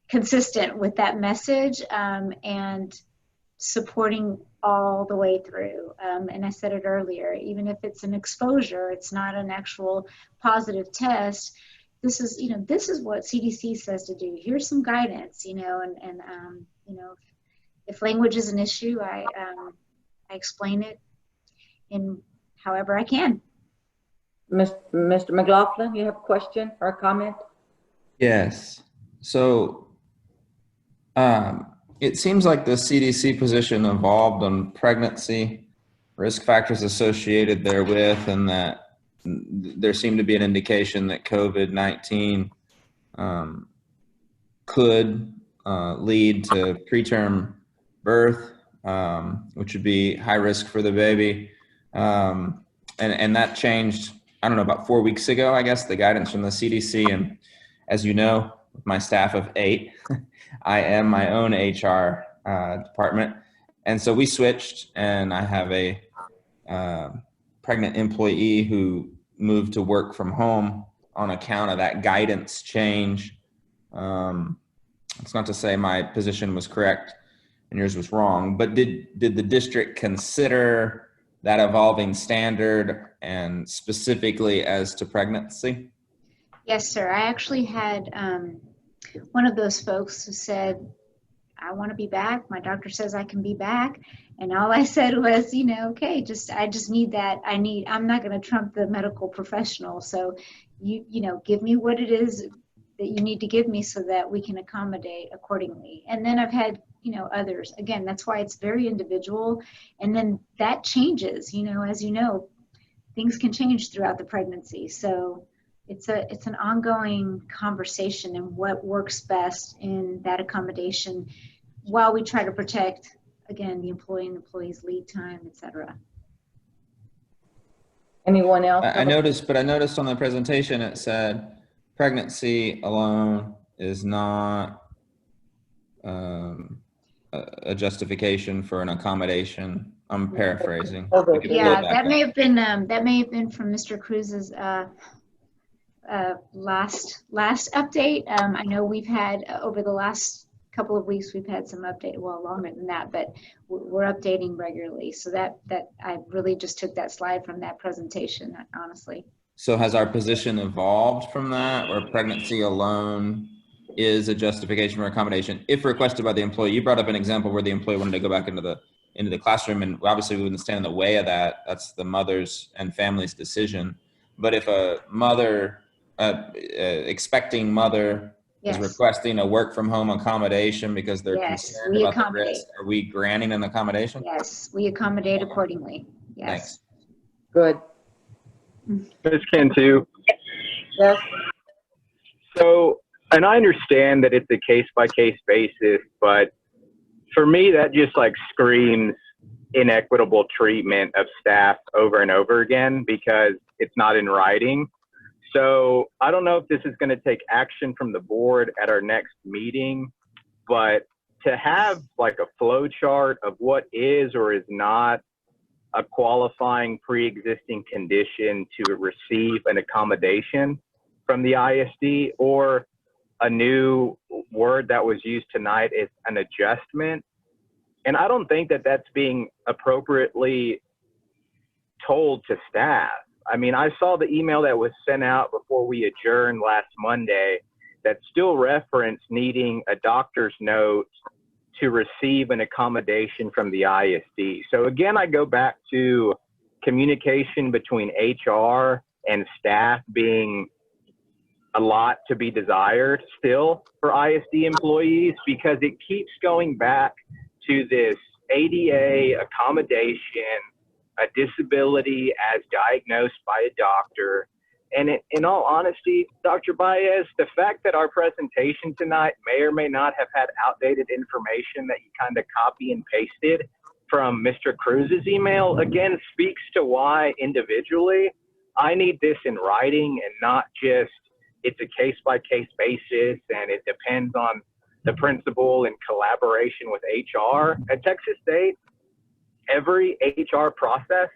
consistent with that message, and supporting all the way through. And I said it earlier, even if it's an exposure, it's not an actual positive test. This is, you know, this is what CDC says to do. Here's some guidance, you know, and you know, if language is an issue, I explain it in however I can. Mr. McLaughlin, you have a question or a comment? Yes. So it seems like the CDC position evolved on pregnancy, risk factors associated therewith, and that there seemed to be an indication that COVID-19 could lead to preterm birth, which would be high risk for the baby. And that changed, I don't know, about 4 weeks ago, I guess, the guidance from the CDC. And as you know, with my staff of 8, I am my own HR department. And so we switched, and I have a pregnant employee who moved to work from home on account of that guidance change. It's not to say my position was correct and yours was wrong, but did the district consider that evolving standard, and specifically as to pregnancy? Yes, sir. I actually had one of those folks who said, I want to be back. My doctor says I can be back. And all I said was, okay, I just need that. I'm not going to trump the medical professional. So give me what it is that you need to give me so that we can accommodate accordingly. And then I've had, others. Again, that's why it's very individual. And then that changes, as you know, things can change throughout the pregnancy. So it's an ongoing conversation and what works best in that accommodation while we try to protect, again, the employee and employee's lead time, et cetera. Anyone else? I noticed on the presentation it said pregnancy alone is not a justification for an accommodation. I'm paraphrasing. Yeah, that may have been from Mr. Cruz's last update. I know we've had over the last couple of weeks we've had some update, well, longer than that, but we're updating regularly. So that I really just took that slide from that presentation, honestly. So has our position evolved from that, where pregnancy alone is a justification for accommodation if requested by the employee? You brought up an example where the employee wanted to go back into the classroom, and obviously we wouldn't stand in the way of that. That's the mother's and family's decision. But if a mother, expecting mother, is requesting a work from home accommodation because they're concerned about the risk, are we granting an accommodation? Yes, we accommodate accordingly. Yes. Thanks. Good. Ms. Cantu. Yes. So, and I understand that it's a case-by-case basis, but for me, that just like screams inequitable treatment of staff over and over again because it's not in writing. So I don't know if this is going to take action from the board at our next meeting, but to have like a flow chart of what is or is not a qualifying pre-existing condition to receive an accommodation from the ISD, or a new word that was used tonight is an adjustment. And I don't think that that's being appropriately told to staff. I mean, I saw the email that was sent out before we adjourned last Monday that still referenced needing a doctor's note to receive an accommodation from the ISD. So again, I go back to communication between HR and staff being a lot to be desired still for ISD employees, because it keeps going back to this ADA accommodation, a disability as diagnosed by a doctor. And in all honesty, Dr. Baez, the fact that our presentation tonight may or may not have had outdated information that you kind of copy and pasted from Mr. Cruz's email, again, speaks to why individually I need this in writing and not just it's a case-by-case basis and it depends on the principal in collaboration with HR. At Texas State, every HR process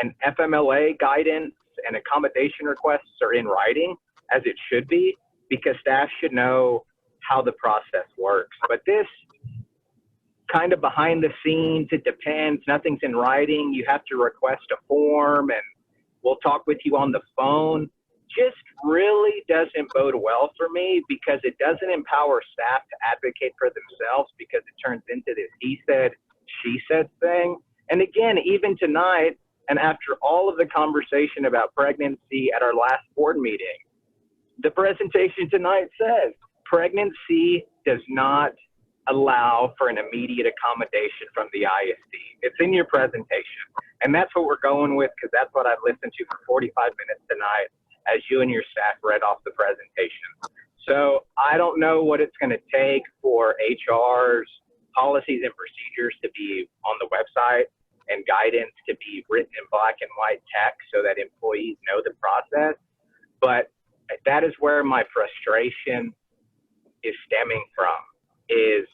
and FMLA guidance and accommodation requests are in writing, as it should be, because staff should know how the process works. But this kind of behind the scenes, it depends, nothing's in writing, you have to request a form and we'll talk with you on the phone, just really doesn't bode well for me, because it doesn't empower staff to advocate for themselves, because it turns into this he said, she said thing. And again, even tonight, and after all of the conversation about pregnancy at our last board meeting, the presentation tonight says pregnancy does not allow for an immediate accommodation from the ISD. It's in your presentation. And that's what we're going with, because that's what I've listened to for 45 minutes tonight as you and your staff read off the presentation. So I don't know what it's going to take for HR's policies and procedures to be on the website and guidance to be written in black and white text so that employees know the process. But that is where my frustration is stemming from, is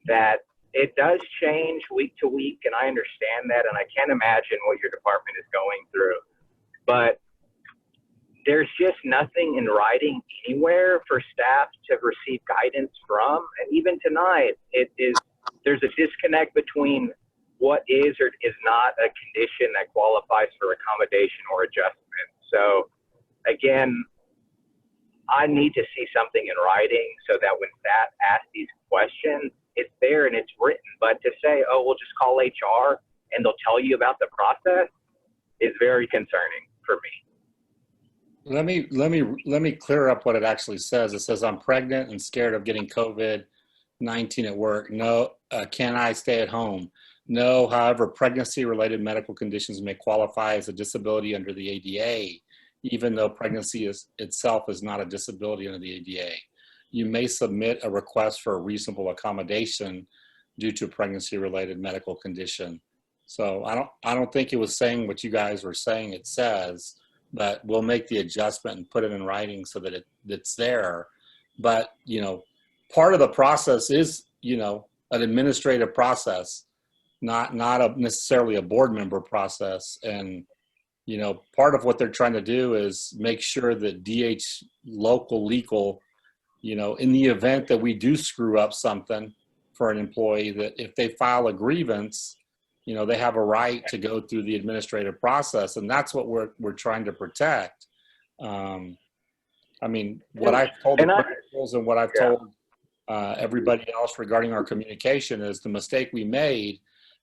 that it does change week to week, and I understand that, and I can't imagine what your department is going through. But there's just nothing in writing anywhere for staff to receive guidance from. And even tonight, there's a disconnect between what is or is not a condition that qualifies for accommodation or adjustment. So again, I need to see something in writing so that when staff asks these questions, it's there and it's written. But to say, oh, we'll just call HR and they'll tell you about the process is very concerning for me. Let me clear up what it actually says. It says, I'm pregnant and scared of getting COVID-19 at work. No, can I stay at home? No, however, pregnancy-related medical conditions may qualify as a disability under the ADA, even though pregnancy itself is not a disability under the ADA. You may submit a request for a reasonable accommodation due to pregnancy-related medical condition. So I don't think it was saying what you guys were saying it says, but we'll make the adjustment and put it in writing so that it's there. But, you know, part of the process is, you know, an administrative process, not necessarily a board member process. And, you know, part of what they're trying to do is make sure that DH local legal, you know, in the event that we do screw up something for an employee, that if they file a grievance, you know, they have a right to go through the administrative process, and that's what we're trying to protect. I mean, what I've told the principals and what I've told everybody else regarding our communication is the mistake we made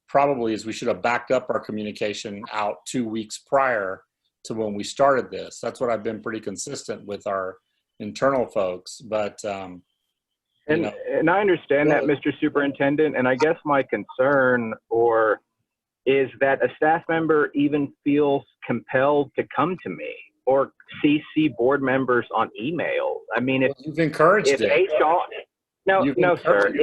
probably is we should have backed up our communication out 2 weeks prior to when we started this. That's what I've been pretty consistent with our internal folks, but and I understand that, Mr. Superintendent, and I guess my concern is that a staff member even feels compelled to come to me or CC board members on email. I mean, if you've encouraged it. HR, no, sir.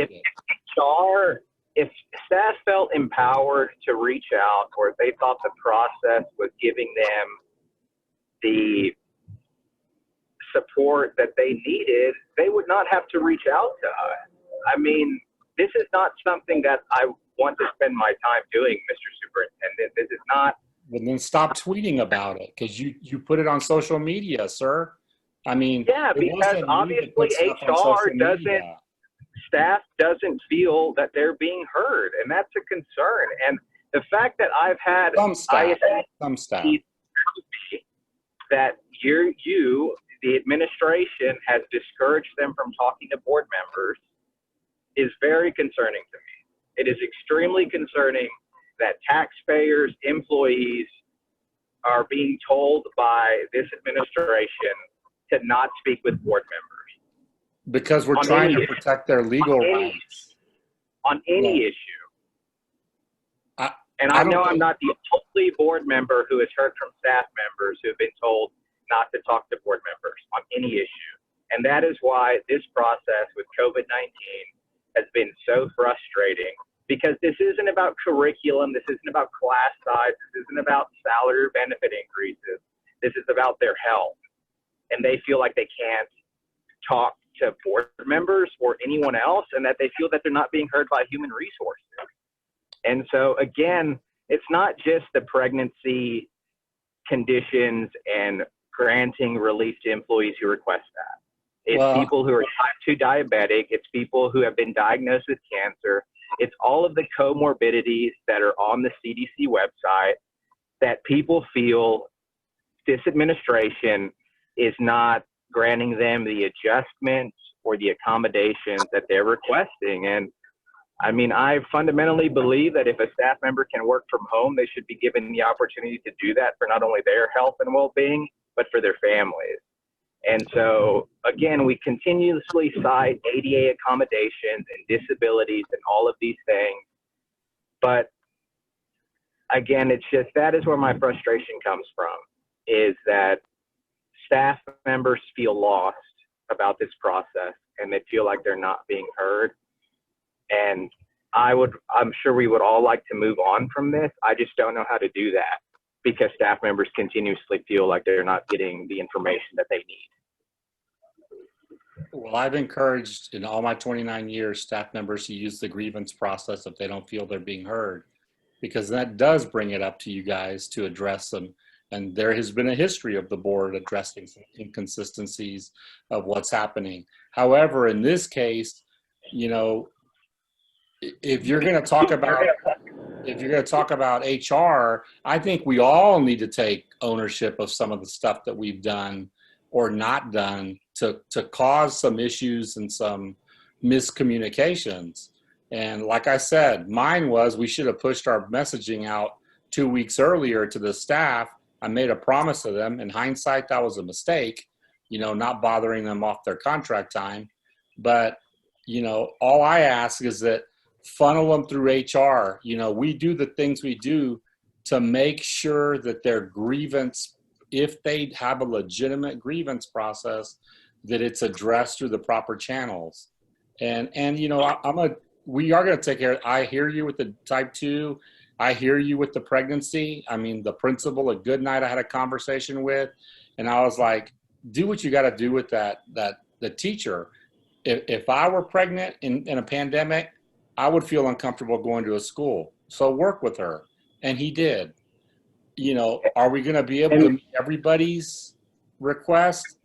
If staff felt empowered to reach out, or if they thought the process was giving them the support that they needed, they would not have to reach out to us. I mean, this is not something that I want to spend my time doing, Mr. Superintendent. This is not. Well, then stop tweeting about it, because you put it on social media, sir. I mean, yeah, because obviously staff doesn't feel that they're being heard, and that's a concern. And the fact that I've had some staff that the administration has discouraged them from talking to board members is very concerning to me. It is extremely concerning that taxpayers, employees are being told by this administration to not speak with board members. Because we're trying to protect their legal rights. On any issue. I know I'm not the only board member who has heard from staff members who have been told not to talk to board members on any issue. And that is why this process with COVID-19 has been so frustrating, because this isn't about curriculum, this isn't about class size, this isn't about salary or benefit increases. This is about their health. And they feel like they can't talk to board members or anyone else, and that they feel that they're not being heard by human resources. And so again, it's not just the pregnancy conditions and granting relief to employees who request that. It's people who are type 2 diabetic. It's people who have been diagnosed with cancer. It's all of the comorbidities that are on the CDC website that people feel this administration is not granting them the adjustments or the accommodations that they're requesting. And I mean, I fundamentally believe that if a staff member can work from home, they should be given the opportunity to do that for not only their health and well-being, but for their families. And so, again, we continuously cite ADA accommodations and disabilities and all of these things. But again, it's just, that is where my frustration comes from, is that staff members feel lost about this process and they feel like they're not being heard. And I'm sure we would all like to move on from this. I just don't know how to do that, because staff members continuously feel like they're not getting the information that they need. Well, I've encouraged in all my 29 years staff members to use the grievance process if they don't feel they're being heard, because that does bring it up to you guys to address them. And there has been a history of the board addressing some inconsistencies of what's happening. However, in this case, you know, if you're going to talk about HR, I think we all need to take ownership of some of the stuff that we've done or not done to cause some issues and some miscommunications. And like I said, mine was we should have pushed our messaging out 2 weeks earlier to the staff. I made a promise to them. In hindsight, that was a mistake, not bothering them off their contract time. But, all I ask is that funnel them through HR. We do the things we do to make sure that their grievance, if they have a legitimate grievance process, that it's addressed through the proper channels. And we are going to take care. I hear you with the type 2. I hear you with the pregnancy. I mean, the principal at Goodnight I had a conversation with, and I was like, do what you got to do with the teacher. If I were pregnant in a pandemic, I would feel uncomfortable going to a school. So work with her. And he did. Are we going to be able to meet everybody's request?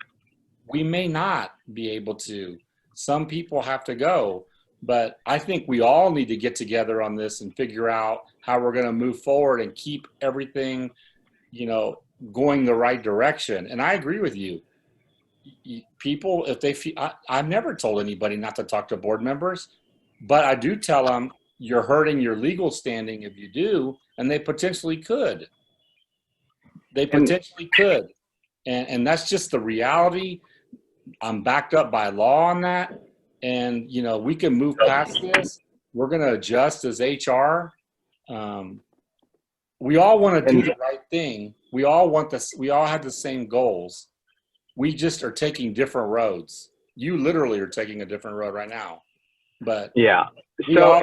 We may not be able to. Some people have to go. But I think we all need to get together on this and figure out how we're going to move forward and keep everything, going the right direction. And I agree with you. People, if they feel, I've never told anybody not to talk to board members, but I do tell them you're hurting your legal standing if you do, and they potentially could. And that's just the reality. I'm backed up by law on that. And, we can move past this. We're going to adjust as HR. We all want to do the right thing. We all want this. We all have the same goals. We just are taking different roads. You literally are taking a different road right now. But yeah. So,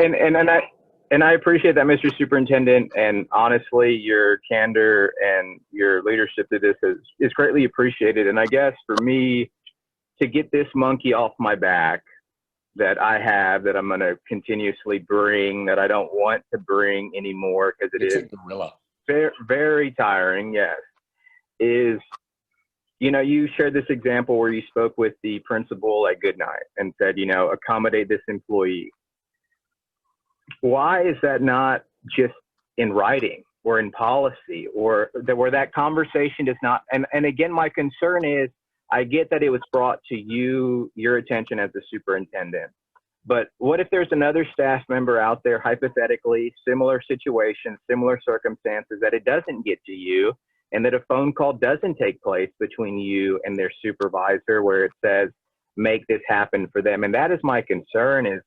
and I appreciate that, Mr. Superintendent. And honestly, your candor and your leadership to this is greatly appreciated. And I guess for me to get this monkey off my back, that I have, that I'm going to continuously bring, that I don't want to bring anymore because it's a gorilla. Very, very tiring, yes, is, you shared this example where you spoke with the principal at Goodnight and said, accommodate this employee. Why is that not just in writing or in policy, or where that conversation does not, and again, my concern is, I get that it was brought to your attention as the superintendent, but what if there's another staff member out there, hypothetically, similar situation, similar circumstances, that it doesn't get to you, and that a phone call doesn't take place between you and their supervisor where it says, make this happen for them. And that is my concern, is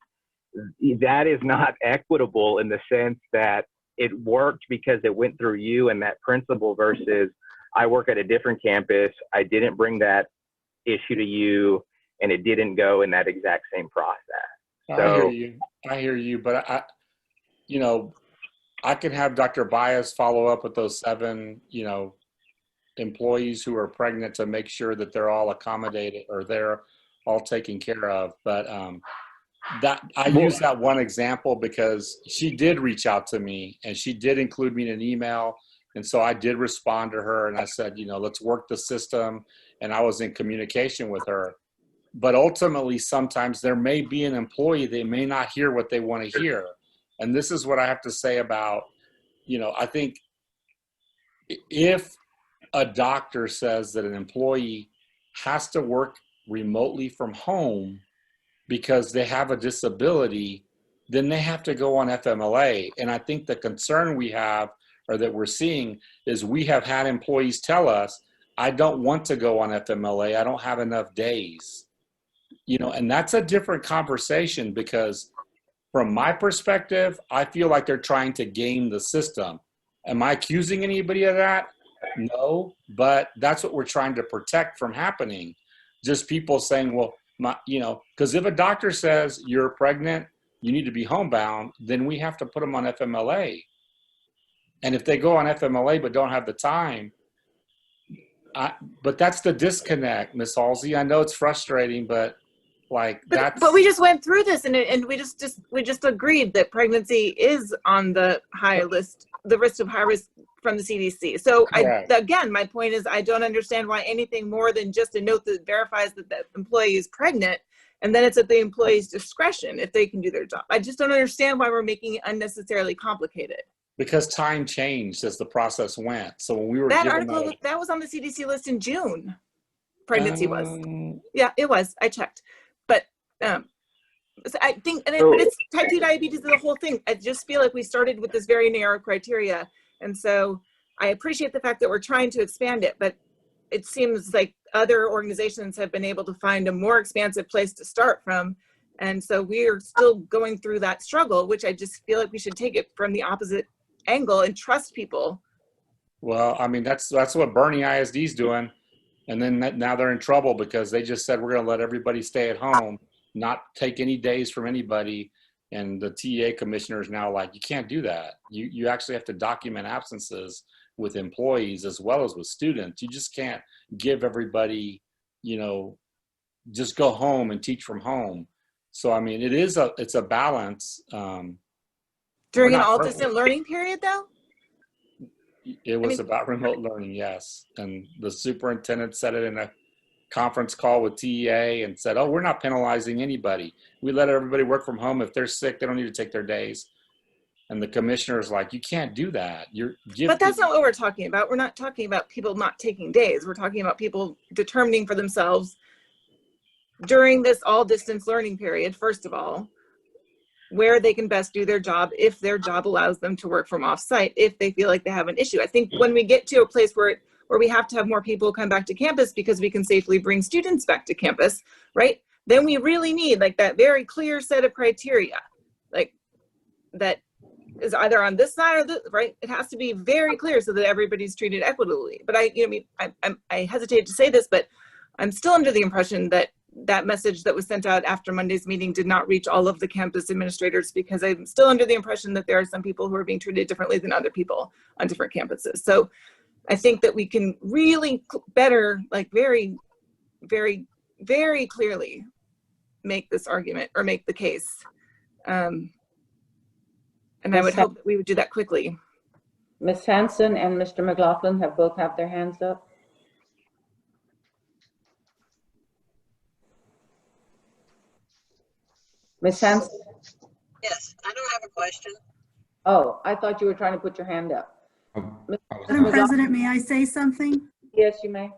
that is not equitable in the sense that it worked because it went through you and that principal versus I work at a different campus. I didn't bring that issue to you, and it didn't go in that exact same process. So, I hear you, but I can have Dr. Baez follow up with those 7, employees who are pregnant to make sure that they're all accommodated or they're all taken care of. But that I use that one example because she did reach out to me and she did include me in an email. And so I did respond to her and I said, let's work the system. And I was in communication with her. But ultimately, sometimes there may be an employee, they may not hear what they want to hear. And this is what I have to say about, I think if a doctor says that an employee has to work remotely from home because they have a disability, then they have to go on FMLA. And I think the concern we have, or that we're seeing, is we have had employees tell us, I don't want to go on FMLA. I don't have enough days. And that's a different conversation because from my perspective, I feel like they're trying to game the system. Am I accusing anybody of that? No, but that's what we're trying to protect from happening. Just people saying, well, because if a doctor says you're pregnant, you need to be homebound, then we have to put them on FMLA. And if they go on FMLA but don't have the time, but that's the disconnect, Ms. Halsey. I know it's frustrating, but but we just went through this and we just agreed that pregnancy is on the high list, the risk of high risk from the CDC. So again, my point is I don't understand why anything more than just a note that verifies that the employee is pregnant, and then it's at the employee's discretion if they can do their job. I just don't understand why we're making it unnecessarily complicated. Because time changed as the process went. So when we were that article that was on the CDC list in June, pregnancy was. Yeah, it was. I checked. But I think, but it's type 2 diabetes is the whole thing. I just feel like we started with this very narrow criteria. And so I appreciate the fact that we're trying to expand it, but it seems like other organizations have been able to find a more expansive place to start from. And so we're still going through that struggle, which I just feel like we should take it from the opposite angle and trust people. Well, I mean, that's what Bernie ISD is doing. And then now they're in trouble because they just said, we're going to let everybody stay at home, not take any days from anybody. And the TEA commissioner is now like, you can't do that. You actually have to document absences with employees as well as with students. You just can't give everybody, you know, just go home and teach from home. So, I mean, it's a balance. During an all distant learning period though? It was about remote learning, yes. And the superintendent said it in a conference call with TEA and said, oh, we're not penalizing anybody. We let everybody work from home. If they're sick, they don't need to take their days. And the commissioner's like, you can't do that. But that's not what we're talking about. We're not talking about people not taking days. We're talking about people determining for themselves during this all distance learning period, first of all, where they can best do their job if their job allows them to work from off-site, if they feel like they have an issue. I think when we get to a place where we have to have more people come back to campus because we can safely bring students back to campus, right? Then we really need like that very clear set of criteria, like that is either on this side or this, right? It has to be very clear so that everybody's treated equitably. But I hesitate to say this, but I'm still under the impression that that message that was sent out after Monday's meeting did not reach all of the campus administrators, because I'm still under the impression that there are some people who are being treated differently than other people on different campuses. So I think that we can really better, like very, very, very clearly make this argument or make the case. And I would hope that we would do that quickly. Ms. Hanson and Mr. McLaughlin have both have their hands up. Ms. Hanson? Yes, I don't have a question. Oh, I thought you were trying to put your hand up. Madam President, may I say something? Yes, you may.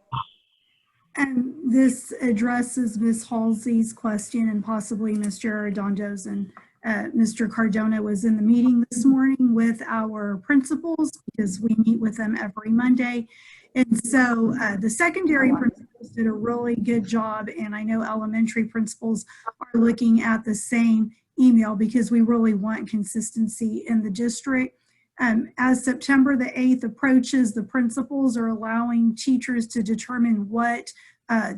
And this addresses Ms. Halsey's question and possibly Mr. Arredondo's, and Mr. Cardona was in the meeting this morning with our principals because we meet with them every Monday. And so the secondary principals did a really good job, and I know elementary principals are looking at the same email because we really want consistency in the district. As September the 8th approaches, the principals are allowing teachers to determine what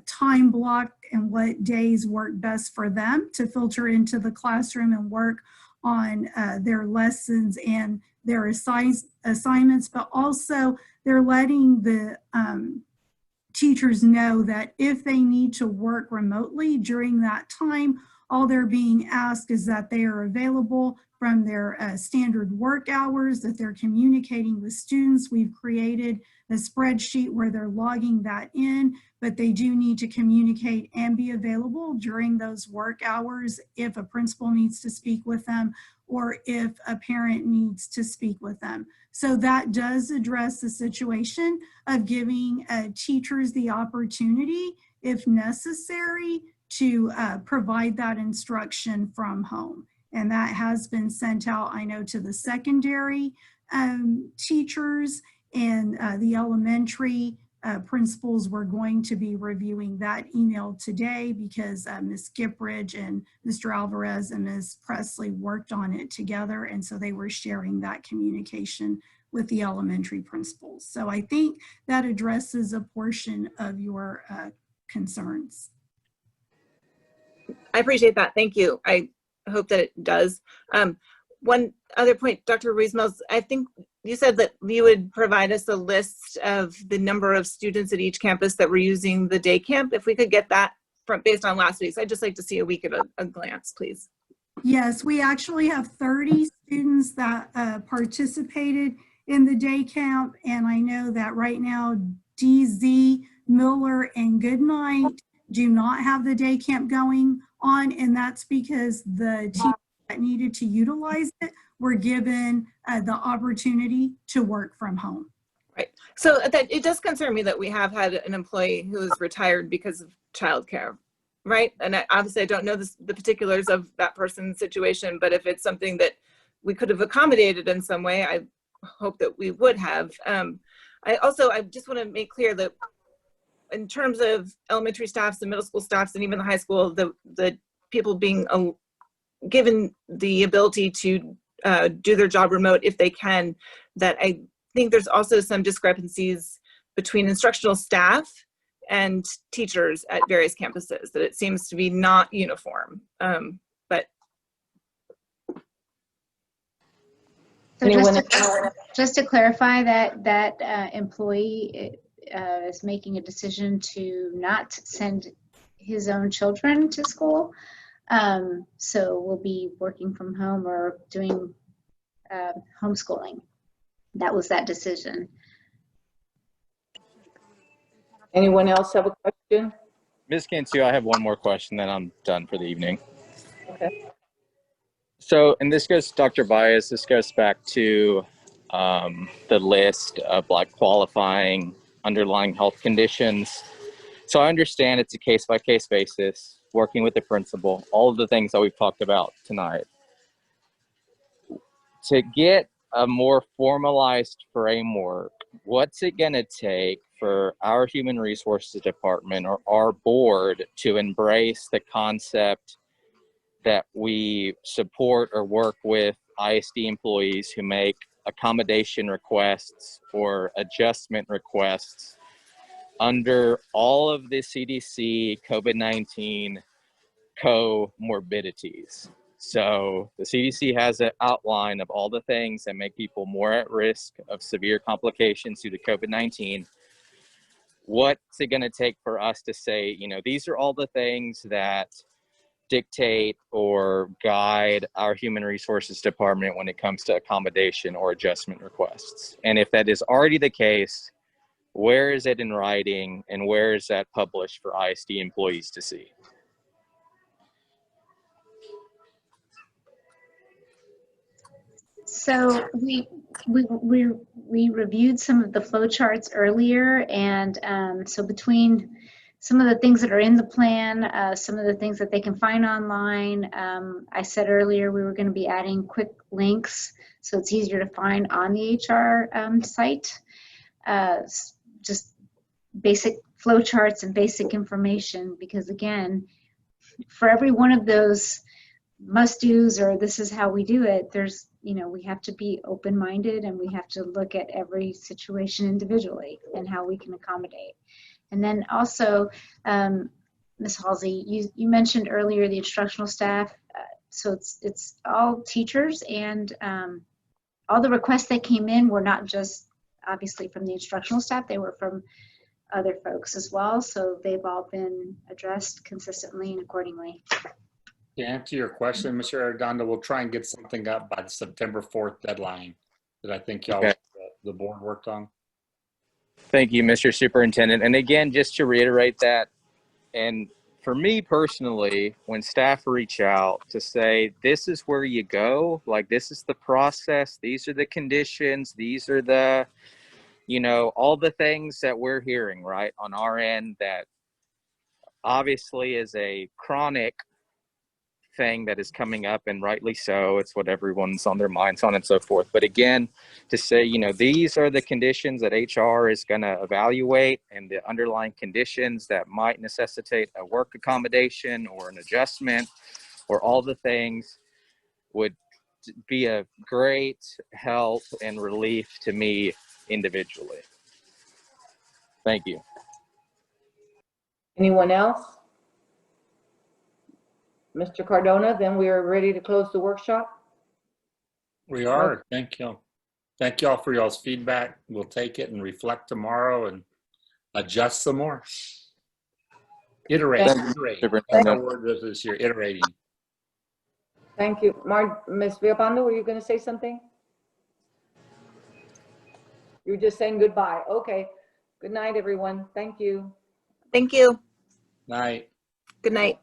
time block and what days work best for them to filter into the classroom and work on their lessons and their assignments, but also they're letting the teachers know that if they need to work remotely during that time, all they're being asked is that they are available from their standard work hours, that they're communicating with students. We've created a spreadsheet where they're logging that in, but they do need to communicate and be available during those work hours if a principal needs to speak with them or if a parent needs to speak with them. So that does address the situation of giving teachers the opportunity, if necessary, to provide that instruction from home. And that has been sent out, I know, to the secondary teachers, and the elementary principals were going to be reviewing that email today because Ms. Gippridge and Mr. Alvarez and Ms. Presley worked on it together, and so they were sharing that communication with the elementary principals. So I think that addresses a portion of your concerns. I appreciate that. Thank you. I hope that it does. One other point, Dr. Ruiz-Mills, I think you said that you would provide us a list of the number of students at each campus that were using the day camp. If we could get that based on last week's, I'd just like to see a week at a glance, please. Yes, we actually have 30 students that participated in the day camp. And I know that right now, DZ, Miller, and Goodnight do not have the day camp going on. And that's because the teachers that needed to utilize it were given the opportunity to work from home. Right. So that it does concern me that we have had an employee who is retired because of childcare right? And obviously I don't know the particulars of that person's situation, but if it's something that we could have accommodated in some way, I hope that we would have. I just want to make clear that in terms of elementary staffs, the middle school staffs, and even the high school, the people being given the ability to do their job remote if they can, that I think there's also some discrepancies between instructional staff and teachers at various campuses, that it seems to be not uniform. But so just to clarify, that employee is making a decision to not send his own children to school. So we'll be working from home or doing homeschooling. That was that decision. Anyone else have a question? Ms. Cantu, I have one more question, then I'm done for the evening. Okay. So, and this goes to Dr. Baez, this goes back to the list of like qualifying underlying health conditions. So I understand it's a case-by-case basis, working with the principal, all of the things that we've talked about tonight. To get a more formalized framework, what's it going to take for our human resources department or our board to embrace the concept that we support or work with ISD employees who make accommodation requests or adjustment requests under all of the CDC COVID-19 comorbidities? So the CDC has an outline of all the things that make people more at risk of severe complications due to COVID-19. What's it going to take for us to say, you know, these are all the things that dictate or guide our human resources department when it comes to accommodation or adjustment requests? And if that is already the case, where is it in writing and where is that published for ISD employees to see? So we reviewed some of the flow charts earlier, and so between some of the things that are in the plan, some of the things that they can find online, I said earlier we were going to be adding quick links so it's easier to find on the HR site. Just basic flow charts and basic information, because again, for every one of those must-dos or this is how we do it, there's, you know, we have to be open-minded and we have to look at every situation individually and how we can accommodate. And then also, Ms. Halsey, you mentioned earlier the instructional staff. So it's all teachers, and all the requests that came in were not just obviously from the instructional staff, they were from other folks as well. So they've all been addressed consistently and accordingly. To answer your question, Mr. Arredondo, we'll try and get something up by the September 4th deadline that I think y'all, okay, the board worked on. Thank you, Mr. Superintendent. And again, just to reiterate that, and for me personally, when staff reach out to say, this is where you go, like this is the process, these are the conditions, these are the, you know, all the things that we're hearing, right, on our end, that obviously is a chronic thing that is coming up, and rightly so. It's what everyone's on their minds on and so forth. But again, to say, you know, these are the conditions that HR is going to evaluate and the underlying conditions that might necessitate a work accommodation or an adjustment or all the things would be a great help and relief to me individually. Thank you. Anyone else? Mr. Cardona, then we are ready to close the workshop. We are. Thank you. Thank you all for y'all's feedback. We'll take it and reflect tomorrow and adjust some more. Iterate. That's our word this year, iterating. Thank you. Ms. Villalpando, were you going to say something? You were just saying goodbye. Okay. Good night, everyone. Thank you. thank you. Night. Good night.